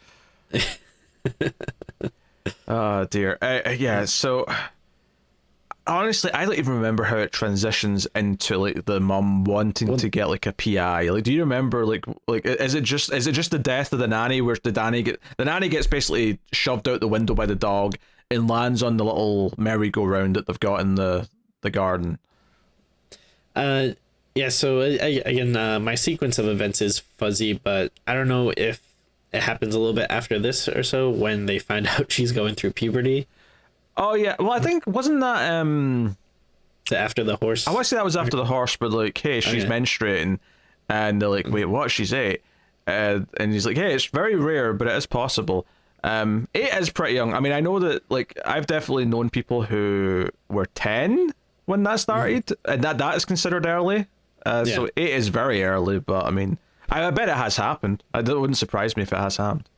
A: Oh dear. Yeah. So. Honestly, I don't even remember how it transitions into like the mum wanting to get like a PI. Like, do you remember like is it just the death of the nanny where the nanny gets basically shoved out the window by the dog and lands on the little merry-go-round that they've got in the garden?
B: Yeah. So again, my sequence of events is fuzzy, but I don't know if it happens a little bit after this or so when they find out she's going through puberty.
A: Oh yeah, well I think wasn't that
B: after the horse?
A: I want to say that was after the horse, but like, hey, she's menstruating, and they're like, wait, what? She's 8, and he's like, hey, it's very rare, but it is possible. 8 is pretty young. I mean, I know that like I've definitely known people who were 10 when that started, and that is considered early. So 8 is very early, but I mean, I bet it has happened. It wouldn't surprise me if it has happened.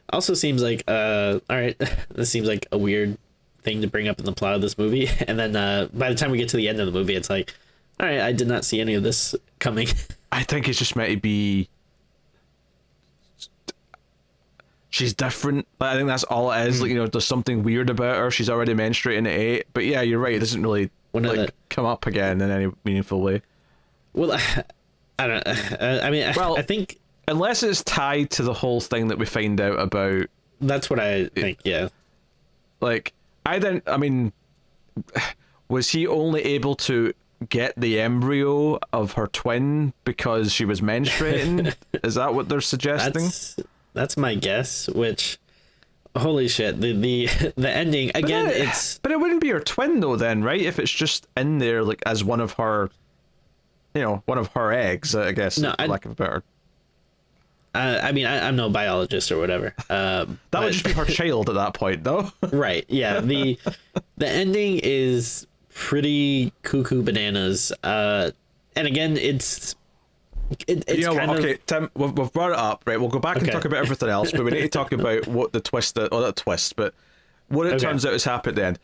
B: Also seems like all right, this seems like a weird thing to bring up in the plot of this movie, and then by the time we get to the end of the movie, it's like, all right, I did not see any of this coming.
A: I think it's just meant to be she's different. I think that's all it is. Like, you know, there's something weird about her. She's already menstruating at 8, but yeah, you're right, it doesn't really come up again in any meaningful way.
B: Well, I don't I mean, well, I think
A: unless it's tied to the whole thing that we find out about.
B: That's what I think, yeah.
A: Like, I mean, was he only able to get the embryo of her twin because she was menstruating? Is that what they're suggesting?
B: That's my guess, which, holy shit, the ending, again,
A: But it wouldn't be her twin, though, then, right? If it's just in there, like, as one of her, you know, one of her eggs, I guess, for lack of a better...
B: I mean, I'm no biologist or whatever.
A: That would just be her child at that point, though.
B: Right? Yeah. The ending is pretty cuckoo bananas. And again, it's you know, kind
A: okay, Tim, we've brought it up, right? We'll go back and talk about everything else, but we need to talk about what the twist, not twist, but what it turns out has happened then.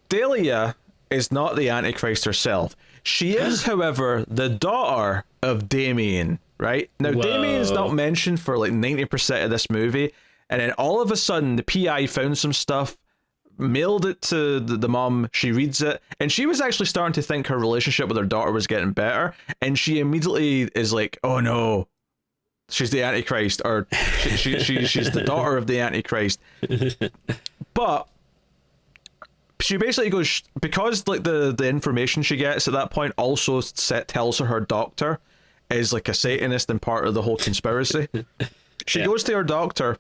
A: Delia is not the Antichrist herself. She is, however, the daughter of Damien. Right? Now, Damien's not mentioned for like 90% of this movie, and then all of a sudden, the PI found some stuff, mailed it to the mom, she reads it, and she was actually starting to think her relationship with her daughter was getting better, and she immediately is like, oh no, she's the Antichrist, or she's the daughter of the Antichrist. But she basically goes, because like the information she gets at that point also tells her doctor is like a Satanist and part of the whole conspiracy. She goes to her doctor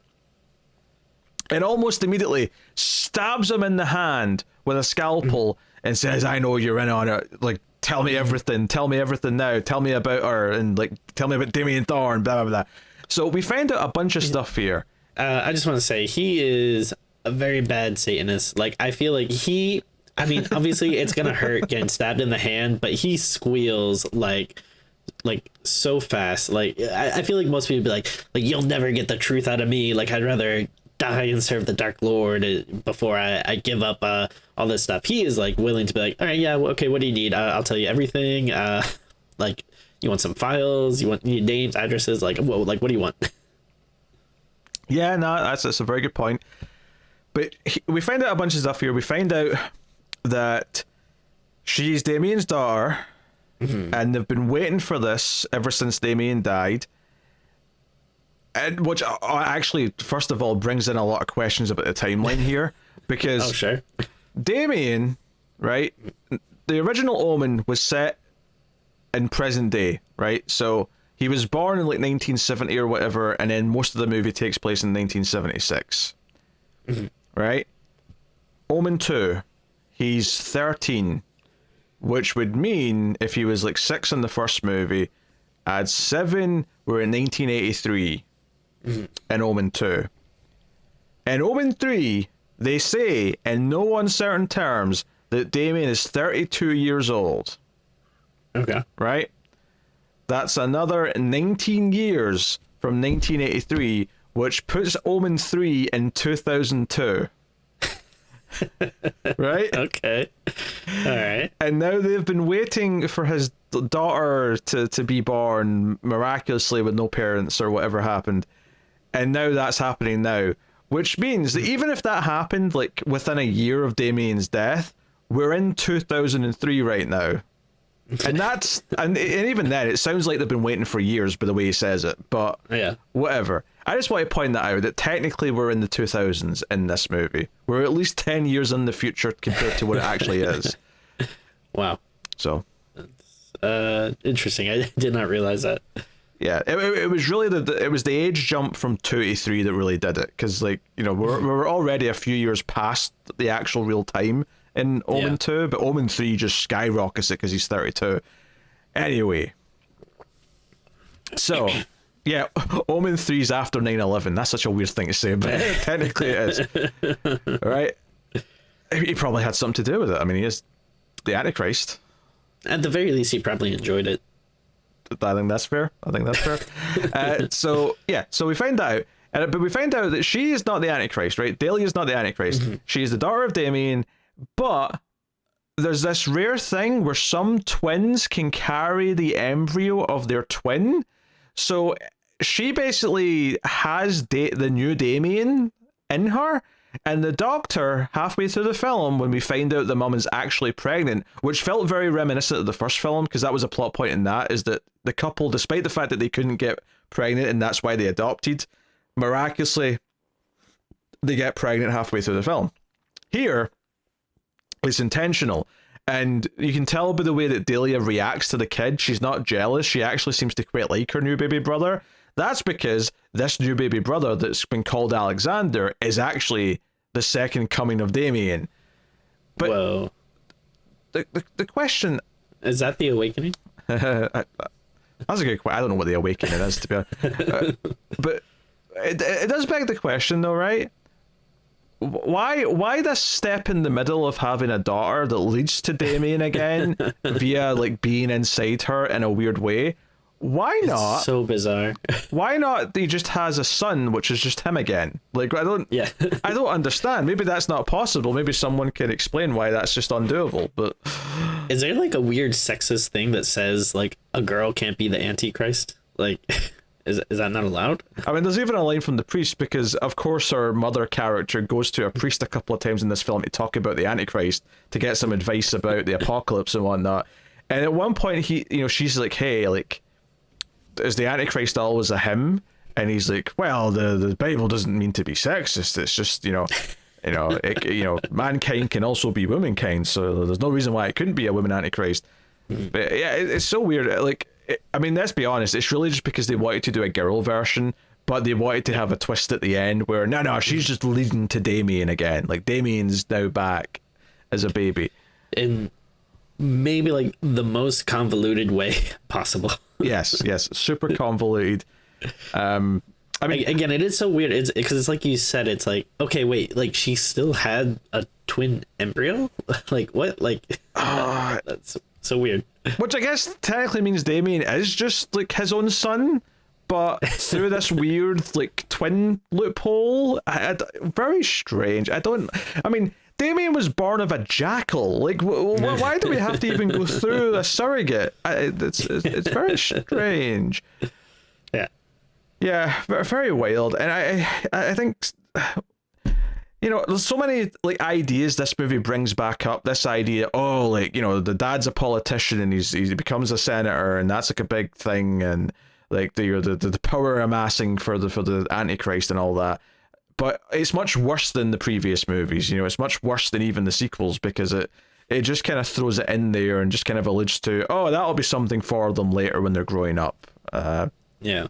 A: and almost immediately stabs him in the hand with a scalpel and says, I know you're in on it. Like, tell me everything now. Tell me about her, and like, tell me about Damien Thorne, blah, blah, blah. So we find out a bunch of stuff here.
B: I just want to say, he is a very bad Satanist. Like, I feel like I mean, obviously it's going to hurt getting stabbed in the hand, but he squeals like so fast. Like, I feel like most people would be like you'll never get the truth out of me. Like, I'd rather die and serve the Dark Lord before I give up all this stuff. He is like willing to be like, all right, yeah, okay, what do you need? I'll tell you everything. Like, you want some files? You need names, addresses? Like, what do you want?
A: Yeah, no, that's a very good point. But we find out a bunch of stuff here. We find out that she's Damien's daughter. And they've been waiting for this ever since Damien died. And which actually, first of all, brings in a lot of questions about the timeline here. Because Damien, right, the original Omen was set in present day, right? So he was born in like 1970 or whatever, and then most of the movie takes place in 1976. Right? Omen 2, he's 13. Which would mean if he was like 6 in the first movie, add 7, we're in 1983 in Omen 2. In Omen 3, They say, in no uncertain terms, that Damien is 32 years old.
B: Okay.
A: Right? That's another 19 years from 1983, which puts Omen 3 in 2002. Right?
B: Okay. All right.
A: And now they've been waiting for his daughter to be born miraculously with no parents or whatever happened. And now that's happening now. Which means that even if that happened like within a year of Damien's death, we're in 2003 right now. And that's and even then it sounds like they've been waiting for years by the way he says it, but
B: yeah,
A: whatever. I just want to point that out, that technically we're in the 2000s in this movie. We're at least 10 years in the future compared to what it actually is.
B: Wow.
A: So
B: interesting. I did not realize that.
A: Yeah, it was really the age jump from 2 to 3 that really did it, because like, you know, we're already a few years past the actual real time in Omen 2, but Omen 3 just skyrockets it because he's 32. Anyway, so yeah, Omen 3's after 9/11. That's such a weird thing to say, but technically it is. Right? He probably had something to do with it. I mean, he is the Antichrist.
B: At the very least, he probably enjoyed it.
A: I think that's fair. So we find out, but we find out that she is not the Antichrist, right? Delia is not the Antichrist. Mm-hmm. She is the daughter of Damien, but there's this rare thing where some twins can carry the embryo of their twin. So she basically has the new Damien in her. And the doctor, halfway through the film, when we find out the mum is actually pregnant, which felt very reminiscent of the first film, because that was a plot point in that, is that the couple, despite the fact that they couldn't get pregnant and that's why they adopted, miraculously, they get pregnant halfway through the film. Here, it's intentional. And you can tell by the way that Delia reacts to the kid, she's not jealous. She actually seems to quite like her new baby brother. That's because this new baby brother that's been called Alexander is actually the second coming of Damien. But whoa. The question...
B: Is that the awakening?
A: That's a good question. I don't know what the awakening is, to be honest. But it does beg the question, though, right? Why this step in the middle of having a daughter that leads to Damien again via like being inside her in a weird way? Why not?
B: It's so bizarre.
A: Why not? He just has a son, which is just him again. Like I don't understand. Maybe that's not possible. Maybe someone can explain why that's just undoable. But
B: is there like a weird sexist thing that says like a girl can't be the Antichrist? Like, is that not allowed?
A: I mean, there's even a line from the priest, because of course our mother character goes to a priest a couple of times in this film to talk about the Antichrist, to get some advice about the apocalypse and whatnot. And at one point she's like, hey, like, is the Antichrist always a him? And he's like, well, the Bible doesn't mean to be sexist. It's just, mankind can also be womankind, so there's no reason why it couldn't be a woman Antichrist. But yeah, it's so weird. Like, let's be honest, it's really just because they wanted to do a girl version, but they wanted to have a twist at the end where, no, she's just leading to Damien again. Like, Damien's now back as a baby.
B: In maybe like the most convoluted way possible.
A: Yes, super convoluted. I mean,
B: again, it is so weird. It's because it's like you said. It's like, okay, wait, like she still had a twin embryo. Like what? Like that's so weird.
A: Which I guess technically means Damien is just like his own son, but through this weird like twin loophole. Very strange. Damien was born of a jackal. Like, why do we have to even go through a surrogate? It's very strange. Yeah, very wild. And I think, there's so many like ideas this movie brings back up. This idea, the dad's a politician and he becomes a senator, and that's like a big thing, and like the power amassing for the Antichrist and all that. But it's much worse than the previous movies. It's much worse than even the sequels, because it just kind of throws it in there and just kind of alludes to, that'll be something for them later when they're growing up.
B: Yeah.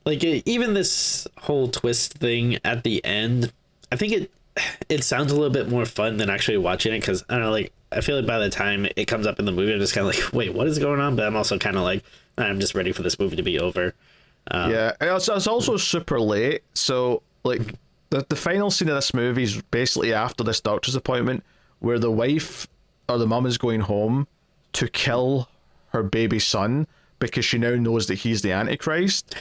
B: Like, even this whole twist thing at the end, I think it sounds a little bit more fun than actually watching it, because, I don't know, like, I feel like by the time it comes up in the movie, I'm just kind of like, wait, what is going on? But I'm also kind of like, I'm just ready for this movie to be over.
A: Yeah, it's also super late, so... Like, the final scene of this movie is basically after this doctor's appointment, where the wife or the mum is going home to kill her baby son because she now knows that he's the Antichrist,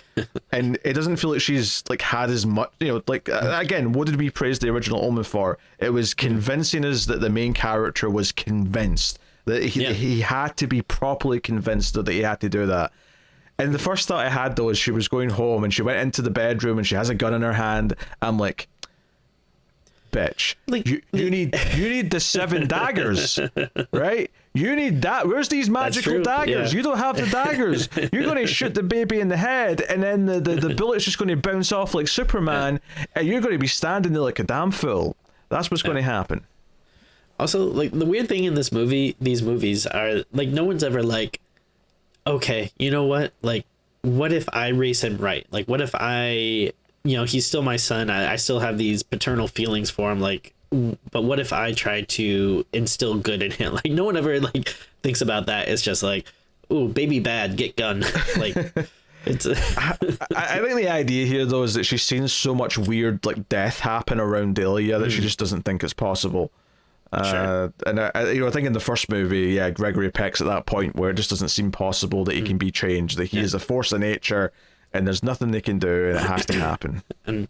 A: and it doesn't feel like she's like had as much, like again, what did we praise the original Omen for? It was convincing us that the main character was convinced that he had to be properly convinced that he had to do that. And the first thought I had though is she was going home and she went into the bedroom and she has a gun in her hand. I'm like, bitch, like, you need the 7 daggers, right? You need that. Where's these magical daggers? Yeah. You don't have the daggers. You're going to shoot the baby in the head, and then the bullet's just going to bounce off like Superman, and you're going to be standing there like a damn fool. That's what's going to happen.
B: Also, like, the weird thing in these movies are, like, no one's ever like, okay, you know what? Like, what if I raise him right? Like, what if he's still my son. I still have these paternal feelings for him. Like, but what if I try to instill good in him? Like, no one ever like thinks about that. It's just like, ooh, baby bad, get gun. Like, it's.
A: I think the idea here though is that she's seen so much weird like death happen around Delia that she just doesn't think it's possible.
B: Sure.
A: And I think in the first movie, Gregory Peck's at that point where it just doesn't seem possible that he can be changed, that he is a force of nature, and there's nothing they can do, and it has to happen. And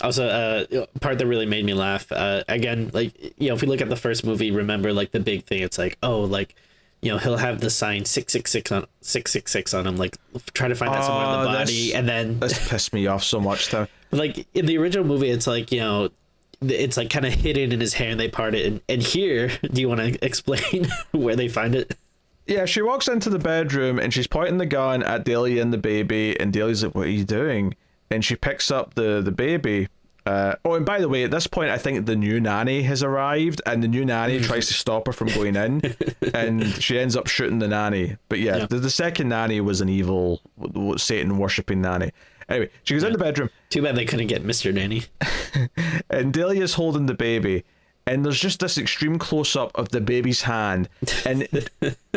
B: also, part that really made me laugh, again, like, if we look at the first movie, remember, like, the big thing, it's like, oh, like, he'll have the sign 666 on him, like, try to find that somewhere in the body, and then...
A: This pissed me off so much, though.
B: Like, in the original movie, it's like, it's like kind of hidden in his hair and they part it. And here, do you want to explain where they find it?
A: Yeah, she walks into the bedroom and she's pointing the gun at Delia and the baby, and Delia's like, what are you doing? And she picks up the baby. And by the way, at this point, I think the new nanny has arrived, and the new nanny tries to stop her from going in, and she ends up shooting the nanny. But the second nanny was an evil, Satan-worshipping nanny. Anyway, she goes in the bedroom.
B: Too bad they couldn't get Mr. Nanny.
A: And Delia's holding the baby, and there's just this extreme close-up of the baby's hand, and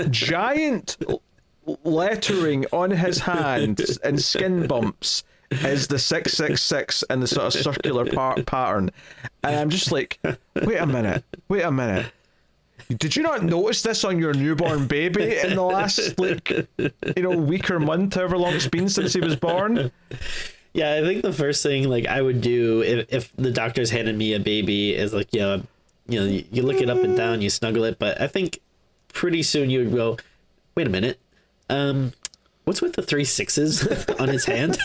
A: giant lettering on his hand and skin bumps is the 666 and the sort of circular pattern. And I'm just like, wait a minute. Did you not notice this on your newborn baby in the last, week or month, however long it's been since he was born?
B: Yeah, I think the first thing, like, I would do if the doctor's handed me a baby is, like, you look it up and down, you snuggle it, but I think pretty soon you would go, wait a minute, what's with the 3 6s on his hand?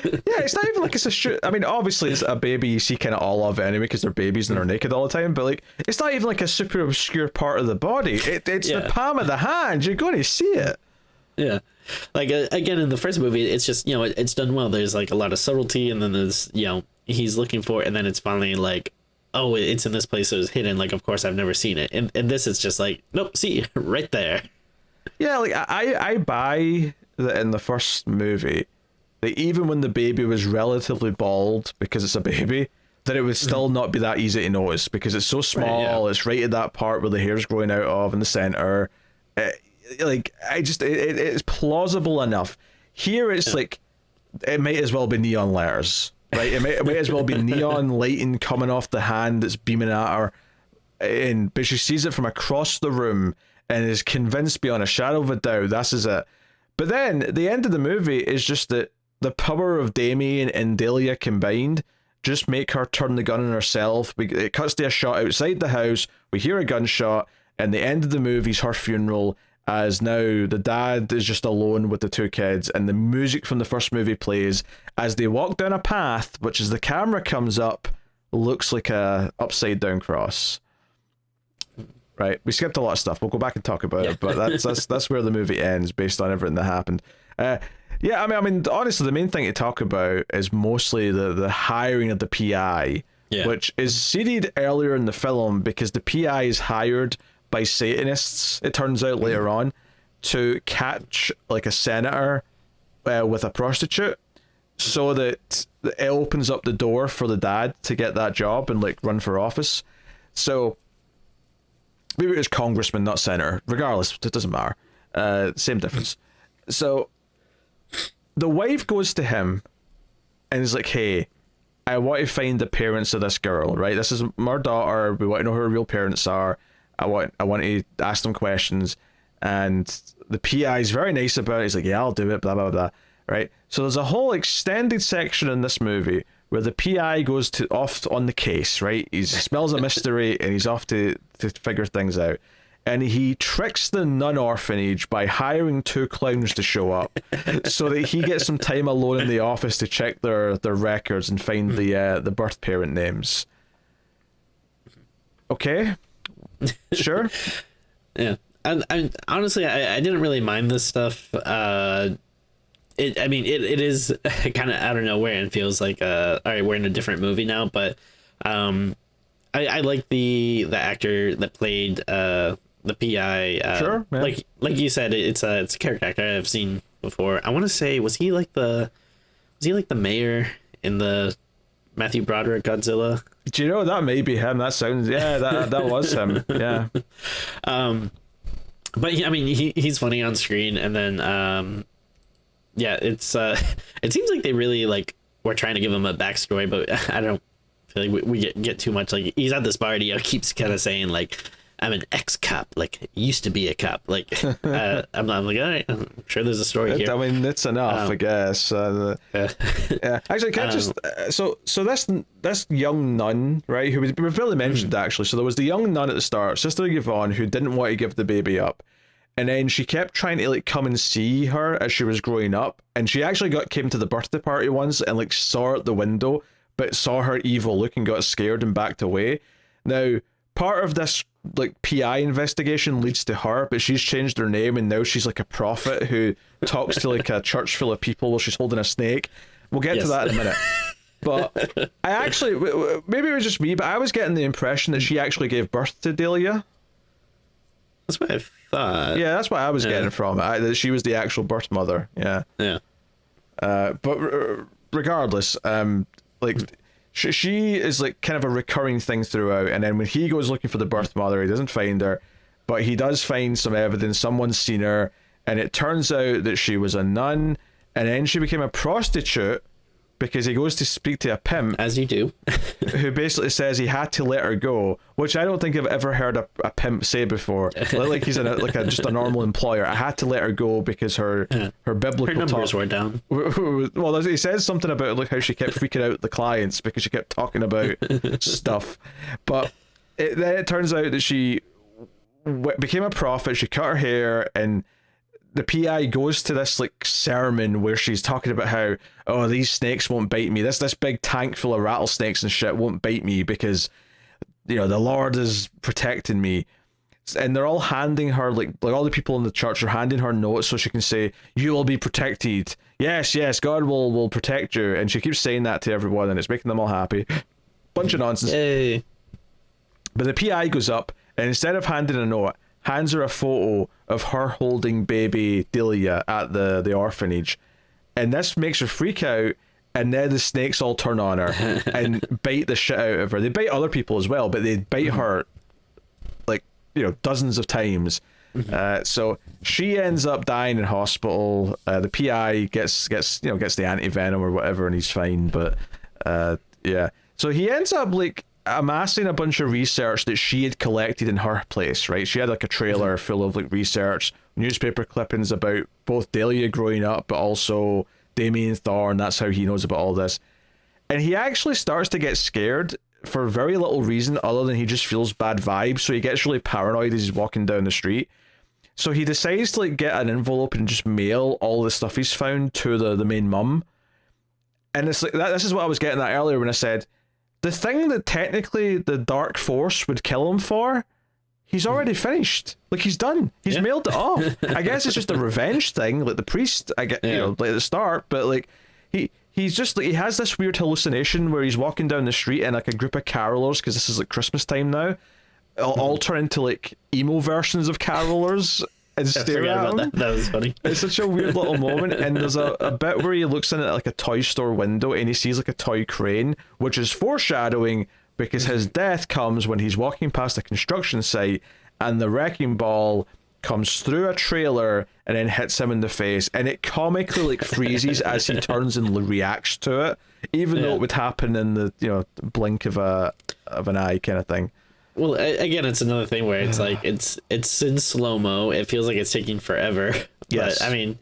A: Yeah, it's not even like it's a shoot. I mean, obviously it's a baby you see kind of all of it anyway because they're babies and they're naked all the time, but like it's not even like a super obscure part of the body. It's the palm of the hand. You're going to see it.
B: Yeah. Like, again, in the first movie, it's just, it's done well. There's like a lot of subtlety, and then there's, he's looking for it, and then it's finally like, oh, it's in this place that was hidden. Like, of course, I've never seen it. And this is just like, nope, see, right there.
A: Yeah, like I buy that in the first movie, that even when the baby was relatively bald, because it's a baby, that it would still not be that easy to notice because it's so small. Right, it's right at that part where the hair's growing out of in the center. It's plausible enough. Here it's like, it might as well be neon letters, right? It might as well be neon lighting coming off the hand that's beaming at her, but she sees it from across the room and is convinced beyond a shadow of a doubt this is it. But then the end of the movie is just that the power of Damien and Delia combined just make her turn the gun on herself. It cuts to a shot outside the house. We hear a gunshot, and the end of the movie is her funeral, as now the dad is just alone with the 2 kids, and the music from the first movie plays as they walk down a path, which as the camera comes up, looks like a upside down cross. Right, we skipped a lot of stuff. We'll go back and talk about it, but that's where the movie ends based on everything that happened. I mean, honestly, the main thing to talk about is mostly the hiring of the PI, which is seeded earlier in the film because the PI is hired by Satanists, it turns out later on, to catch like a senator with a prostitute, so that it opens up the door for the dad to get that job and like run for office. So maybe it was congressman, not senator. Regardless, it doesn't matter. Same difference. So the wife goes to him and is like, hey, I want to find the parents of this girl, right? This is my daughter. We want to know who her real parents are. I want to ask them questions. And the PI is very nice about it. He's like, yeah, I'll do it, blah, blah, blah. Right? So there's a whole extended section in this movie where the PI goes off on the case, right? He smells a mystery and he's off to figure things out. And he tricks the nun orphanage by hiring 2 clowns to show up so that he gets some time alone in the office to check their records and find the birth parent names. Okay? Sure?
B: Yeah. And honestly, I didn't really mind this stuff. It is kind of out of nowhere and feels like all right, we're in a different movie now, but I like the actor that played the PI.
A: Sure, yeah.
B: Like you said, it's a character actor I've seen before. I want to say, was he like the mayor in the Matthew Broderick Godzilla?
A: Do you know, that may be him? That sounds, yeah, that was him. Yeah.
B: But yeah, I mean, he's funny on screen, and then yeah, it's it seems like they really like were trying to give him a backstory, but I don't feel like we get too much. Like, he's at this party, he keeps kind of saying like, I'm an ex-cop, like used to be a cop. Like I'm like, all right, I'm sure there's a story here.
A: I mean, it's enough, I guess. Yeah. Actually, can I just so this young nun, right, who we've barely mentioned actually. So there was the young nun at the start, Sister Yvonne, who didn't want to give the baby up. And then she kept trying to like come and see her as she was growing up, and she actually came to the birthday party once and like saw her at the window, but saw her evil look and got scared and backed away. Now, part of this like PI investigation leads to her, but she's changed her name and now she's like a prophet who talks to like a church full of people while she's holding a snake. We'll get to that in a minute. But I actually, maybe it was just me, but I was getting the impression that she actually gave birth to Delia.
B: That's what I thought. Yeah,
A: that's what I was getting from it. That she was the actual birth mother. Yeah.
B: Yeah.
A: But regardless, like she is like kind of a recurring thing throughout. And then when he goes looking for the birth mother, he doesn't find her, but he does find some evidence. Someone's seen her, and it turns out that she was a nun, and then she became a prostitute. Because he goes to speak to a pimp,
B: as you do,
A: who basically says he had to let her go, which I don't think I've ever heard a pimp say before. Like he's just a normal employer. I had to let her go because her biblical
B: her numbers were down.
A: Well, he says something about like how she kept freaking out the clients because she kept talking about stuff. But then it turns out that she became a prophet. She cut her hair, and the PI goes to this like sermon where she's talking about how, oh, these snakes won't bite me. This big tank full of rattlesnakes and shit won't bite me because, you know, the Lord is protecting me. And they're all handing her like all the people in the church are handing her notes so she can say, you will be protected. Yes, God will protect you. And she keeps saying that to everyone, and it's making them all happy. Bunch of nonsense.
B: Hey.
A: But the PI goes up, and instead of handing a note, hands her a photo of her holding baby Delia at the orphanage, and this makes her freak out, and then the snakes all turn on her and bite the shit out of her. They bite other people as well, but they bite her like, you know, dozens of times. So she ends up dying in hospital. The PI gets the anti-venom or whatever, and he's fine. But yeah, so he ends up like amassing a bunch of research that she had collected in her place, right? She had like a trailer full of like research, newspaper clippings about both Delia growing up, but also Damien Thorne. That's how he knows about all this. And he actually starts to get scared for very little reason other than he just feels bad vibes. So he gets really paranoid as he's walking down the street. So he decides to like get an envelope and just mail all the stuff he's found to the main mum. And it's like this is what I was getting at earlier when I said, the thing that technically the Dark Force would kill him for, he's already finished. Like, he's done. He's mailed it off. I guess it's just a revenge thing, like the priest, you know, like at the start, but like he's just like, he has this weird hallucination where he's walking down the street and like a group of carolers, because this is like Christmas time now, all turn into like emo versions of carolers and stare at him.
B: That was funny.
A: It's such a weird little moment, and there's a bit where he looks in at like a toy store window and he sees like a toy crane, which is foreshadowing because his death comes when he's walking past a construction site and the wrecking ball comes through a trailer and then hits him in the face, and it comically like freezes as he turns and reacts to it. even though it would happen in the blink of an eye kind of thing.
B: Well, again, it's another thing where it's like it's in slow-mo. It feels like it's taking forever.
A: Yes.
B: But I mean,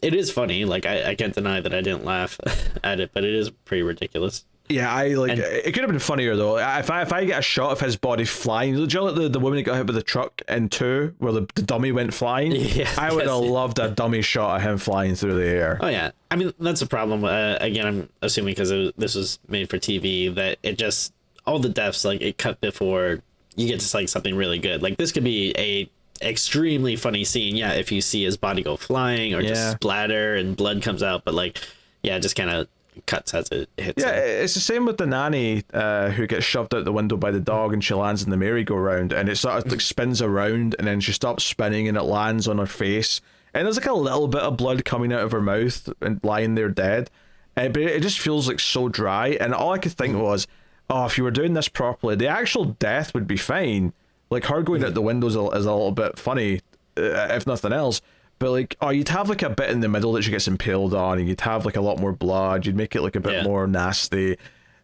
B: it is funny. Like I can't deny that I didn't laugh at it, but it is pretty ridiculous.
A: Yeah, it could have been funnier though. If I get a shot of his body flying, do you know like the woman who got hit with the truck in 2, where the dummy went flying?
B: Yeah,
A: I would have loved a dummy shot of him flying through the air.
B: Oh yeah, I mean that's a problem. Again, I'm assuming because this was made for TV that it just all the deaths like it cut before you get to like something really good. Like this could be a extremely funny scene. Yeah, if you see his body go flying or just splatter and blood comes out, but like it just kind of cuts as it hits him.
A: It's the same with the nanny who gets shoved out the window by the dog and she lands in the merry-go-round and it sort of like spins around and then she stops spinning and it lands on her face and there's like a little bit of blood coming out of her mouth and lying there dead, but it just feels like so dry. And all I could think was, oh, if you were doing this properly, the actual death would be fine. Like her going out the windows is a little bit funny, if nothing else. But like, you'd have like a bit in the middle that she gets impaled on, and you'd have like a lot more blood. You'd make it like a bit more nasty.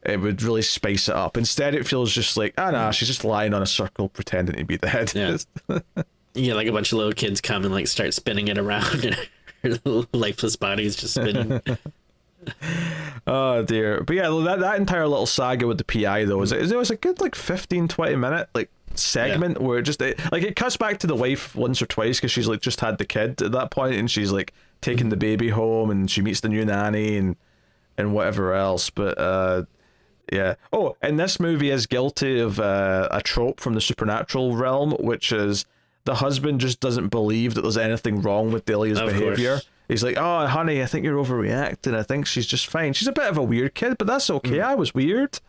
A: It would really spice it up. Instead, it feels just like, nah, she's just lying on a circle pretending to be dead.
B: Yeah, like a bunch of little kids come and like start spinning it around, and her lifeless body is just spinning.
A: Oh dear. But yeah, that entire little saga with the PI though, it was a good like 15-20 minute like segment where it cuts back to the wife once or twice because she's like just had the kid at that point and she's like taking the baby home and she meets the new nanny and whatever else. But and this movie is guilty of a trope from the supernatural realm, which is the husband just doesn't believe that there's anything wrong with Delia's behavior. Course. He's like, oh honey, I think you're overreacting. I think she's just fine. She's a bit of a weird kid, but that's okay. I was weird.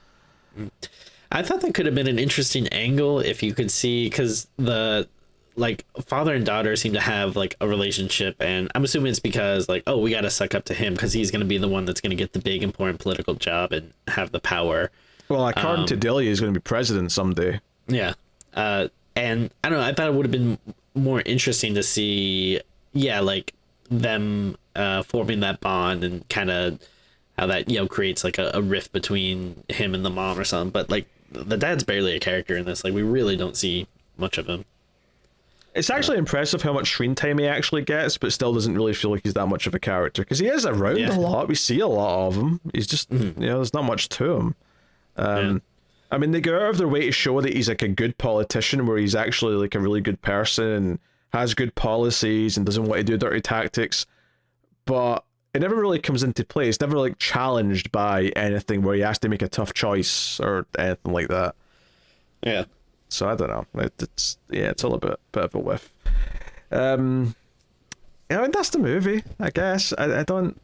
B: I thought that could have been an interesting angle if you could see, because the like father and daughter seem to have like a relationship, and I'm assuming it's because like, oh, we got to suck up to him because he's going to be the one that's going to get the big important political job and have the power. Well,
A: according to Delia, he's going to be president someday.
B: Yeah, and I don't know. I thought it would have been more interesting to see, like them forming that bond and kind of how that creates like a rift between him and the mom or something. But like the dad's barely a character in this. Like we really don't see much of him.
A: It's actually impressive how much screen time he actually gets, but still doesn't really feel like he's that much of a character because he is around a lot. We see a lot of him. He's just there's not much to him. I mean, they go out of their way to show that he's like a good politician, where he's actually like a really good person and has good policies and doesn't want to do dirty tactics, but it never really comes into play. It's never like challenged by anything where he has to make a tough choice or anything like that.
B: Yeah.
A: So I don't know. It's all a bit of a whiff. I mean, that's the movie, I guess. I don't,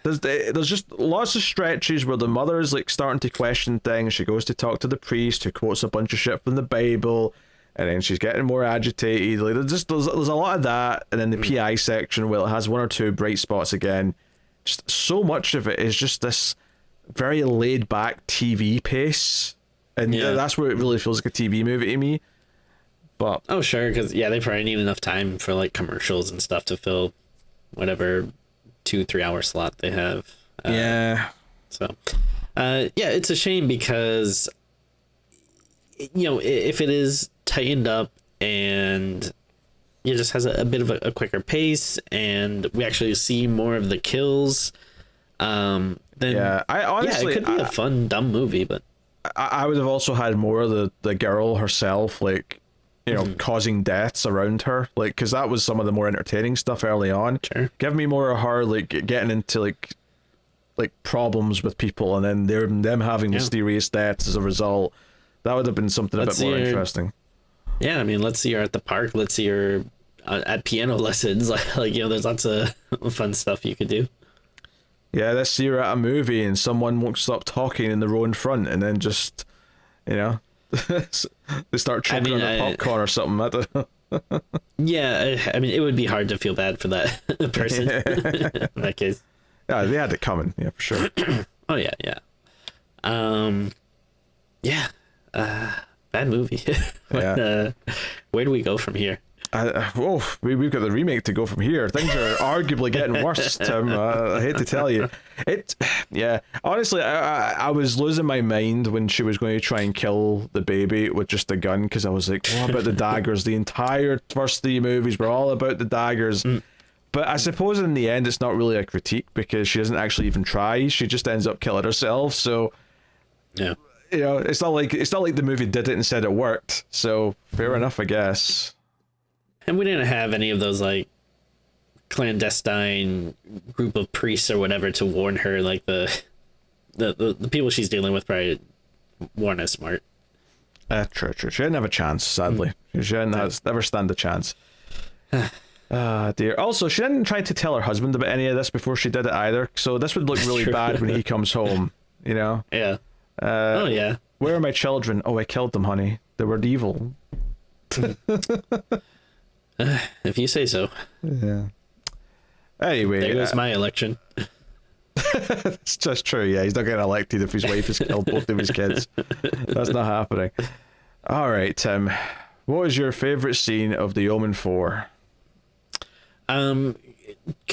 A: there's just lots of stretches where the mother's like starting to question things. She goes to talk to the priest who quotes a bunch of shit from the Bible. And then she's getting more agitated. Like there's a lot of that, and then the PI section, well, it has one or two bright spots again. Just so much of it is just this very laid back TV pace, and that's where it really feels like a TV movie to me. But
B: sure, because they probably need enough time for like commercials and stuff to fill whatever 2-3 hour slot they have. So, it's a shame because if it is tightened up and it just has a bit of a quicker pace and we actually see more of the kills, then
A: I honestly,
B: it could be a fun dumb movie. But
A: I would have also had more of the girl herself, like causing deaths around her, like, because that was some of the more entertaining stuff early on.
B: Sure.
A: Give me more of her like getting into like problems with people and then them having mysterious deaths as a result. That would have been something a bit more interesting.
B: Yeah, I mean, let's see her at the park. Let's see her at piano lessons. Like there's lots of fun stuff you could do.
A: Yeah, let's see her at a movie and someone won't stop talking in the row in front, and then just, they start choking on their popcorn or something. I don't know.
B: Yeah, I mean, it would be hard to feel bad for that person in that case.
A: Yeah, they had it coming. Yeah, for sure.
B: Oh yeah. Bad movie. Where do we go from here?
A: We've got the remake to go from here. Things are arguably getting worse, Tim. I hate to tell you. Yeah. Honestly, I was losing my mind when she was going to try and kill the baby with just a gun, because I was like, what about the daggers? The entire first 3 movies were all about the daggers. But I suppose in the end, it's not really a critique, because she doesn't actually even try. She just ends up killing herself. So,
B: yeah,
A: it's not like the movie did it and said it worked. So fair enough, I guess.
B: And we didn't have any of those like clandestine group of priests or whatever to warn her. Like the people she's dealing with probably weren't as smart.
A: True. She didn't have a chance, sadly. She didn't never stand a chance. Dear. Also, she didn't try to tell her husband about any of this before she did it either. So this would look really bad when he comes home. You know?
B: Yeah. Oh yeah.
A: Where are my children? Oh, I killed them, honey. They were evil.
B: If you say so.
A: Yeah. Anyway,
B: there goes my election.
A: It's just true. Yeah, he's not getting elected if his wife has killed both of his kids. That's not happening. All right, Tim. What is your favorite scene of the Omen 4?
B: Can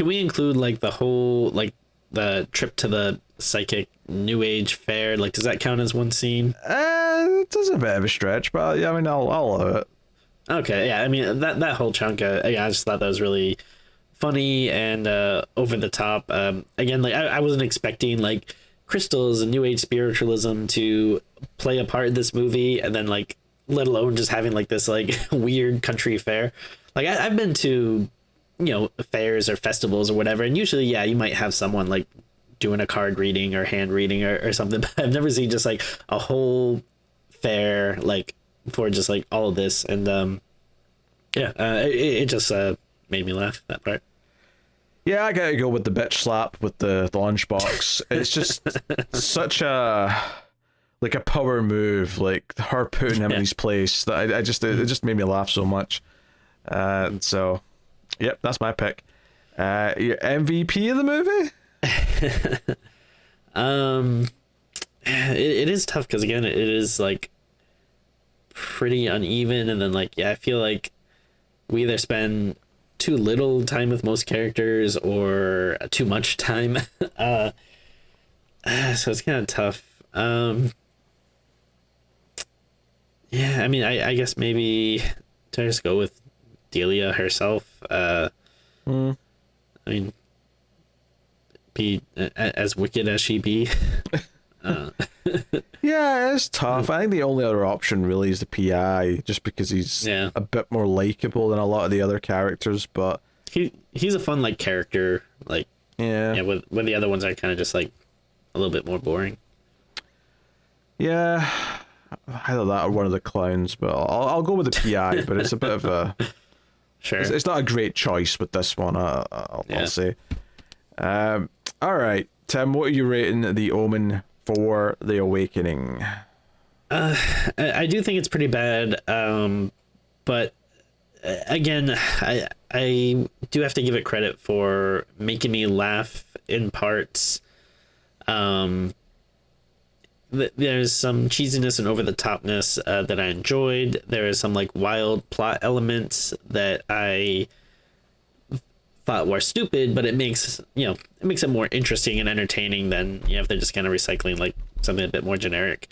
B: we include like the whole like the trip to the psychic new age fair? Like, does that count as one scene?
A: It's a bit of a stretch, but yeah, I mean, I'll allow it.
B: Okay, yeah, I mean that whole chunk, I just thought that was really funny and over the top. Again, like I wasn't expecting like crystals and new age spiritualism to play a part in this movie, and then like let alone just having like this like weird country fair. Like I've been to, fairs or festivals or whatever, and usually, yeah, you might have someone like doing a card reading or hand reading or something, but I've never seen just like a whole fair like for just like all of this. And it just made me laugh, that part.
A: Yeah, I gotta go with the bitch slap with the lunchbox. It's just such a power move, like her putting him in his place, that it just made me laugh so much. So yep, that's my pick. Your MVP of the movie?
B: It is tough, because again, it is like pretty uneven, and then like, yeah, I feel like we either spend too little time with most characters or too much time. So it's kind of tough. Yeah, I mean, I guess maybe to just go with Delia herself. I mean, be as wicked as she be.
A: Yeah, it's tough. I think the only other option really is the PI, just because he's a bit more likable than a lot of the other characters. But
B: he's a fun like character, like when the other ones are kind of just like a little bit more boring. Yeah,
A: either that or one of the clowns, but I'll go with the PI. But it's a bit of a
B: sure.
A: It's not a great choice with this one. I'll say. All right, Tim, what are you rating the Omen for The Awakening?
B: I do think it's pretty bad, but again, I do have to give it credit for making me laugh in parts. There's some cheesiness and over the topness that I enjoyed. There is some like wild plot elements that I thought were stupid, but it makes it more interesting and entertaining than if they're just kind of recycling like something a bit more generic.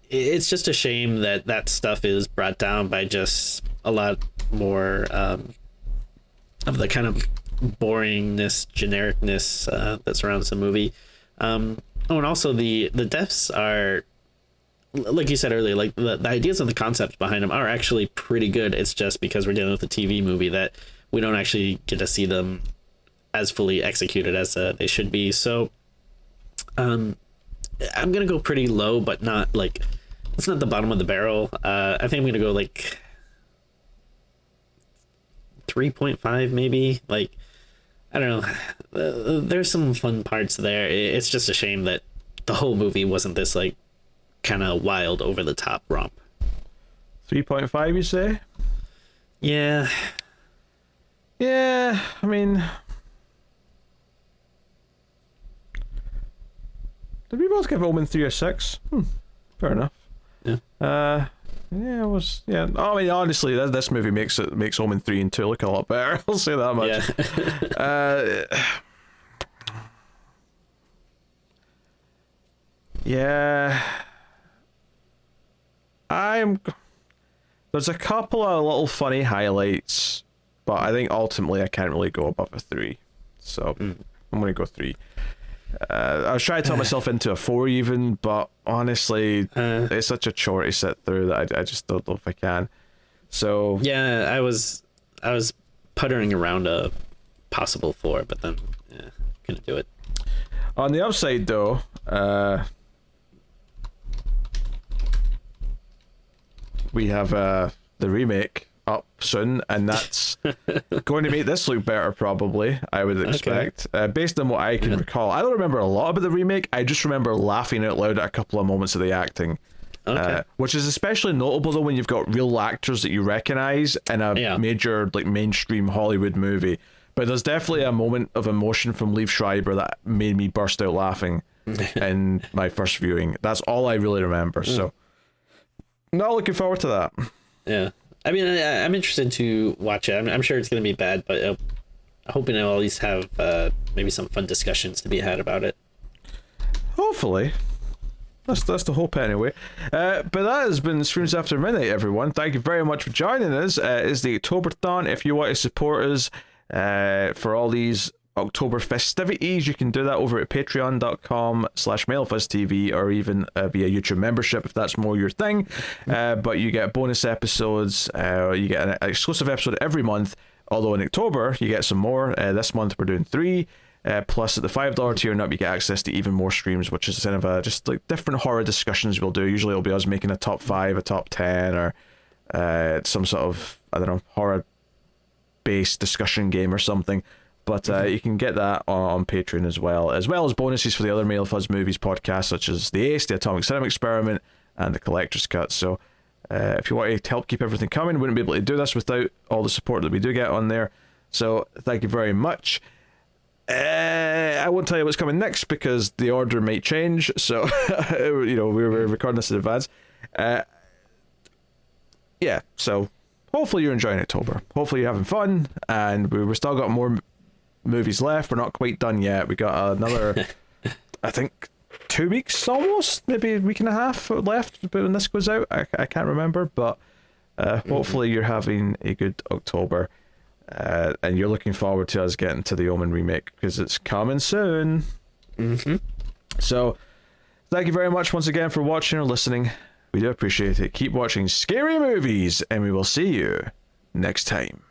B: It's just a shame that stuff is brought down by just a lot more of the kind of boringness, genericness that surrounds the movie. And also the deaths are, like you said earlier, like the ideas and the concepts behind them are actually pretty good. It's just because we're dealing with a TV movie that we don't actually get to see them as fully executed as they should be. So I'm gonna go pretty low, but not like, it's not the bottom of the barrel. I think I'm gonna go like 3.5 maybe. Like, I don't know, there's some fun parts there. It's just a shame that the whole movie wasn't this like kind of wild, over the top romp.
A: 3.5 you say?
B: Yeah,
A: I mean, did we both give Omen 3 or 6? Fair enough.
B: Yeah.
A: Yeah, it was. Yeah, I mean, honestly, this movie makes Omen 3 and 2 look a lot better. I'll say that much. Yeah. There's a couple of little funny highlights, but I think ultimately I can't really go above a 3. So I'm gonna go 3. I was trying to tell myself into a 4 even, but honestly, it's such a chore to sit through that I just don't know if I can. So
B: yeah, I was puttering around a possible 4, but then couldn't do it.
A: On the upside, though, we have the remake up soon, and that's going to make this look better, probably, I would expect. Okay. Based on what I can recall. I don't remember a lot about the remake, I just remember laughing out loud at a couple of moments of the acting. Okay. Which is especially notable, though, when you've got real actors that you recognize in a major, like, mainstream Hollywood movie. But there's definitely a moment of emotion from Liev Schreiber that made me burst out laughing in my first viewing. That's all I really remember, so not looking forward to that.
B: Yeah. I mean, I'm interested to watch it. I'm sure it's going to be bad, but I'm hoping I'll at least have maybe some fun discussions to be had about it.
A: Hopefully. That's the hope anyway. But that has been Streams After Midnight, everyone. Thank you very much for joining us. It's the Octoberthon. If you want to support us for all these October festivities, you can do that over at patreon.com/MailFuzzTV, or even via YouTube membership if that's more your thing. But you get bonus episodes, you get an exclusive episode every month, although in October you get some more. This month we're doing 3, plus at the $5 tier and up you get access to even more streams, which is kind of just like different horror discussions we'll do. Usually it'll be us making a top 5, a top 10, or some sort of, I don't know, horror based discussion game or something. But you can get that on Patreon as well as bonuses for the other Mail Fuzz Movies podcasts, such as The Ace, The Atomic Cinema Experiment, and The Collector's Cut. So if you want to help keep everything coming, wouldn't be able to do this without all the support that we do get on there. So thank you very much. I won't tell you what's coming next because the order might change. So, we're recording this in advance. So hopefully you're enjoying October. Hopefully you're having fun, and we've still got more movies left. We're not quite done yet. We got another I think 2 weeks almost, maybe a week and a half left when this goes out. I can't remember, but hopefully you're having a good October, and you're looking forward to us getting to the Omen remake because it's coming soon. So thank you very much once again for watching or listening. We do appreciate it. Keep watching scary movies, and we will see you next time.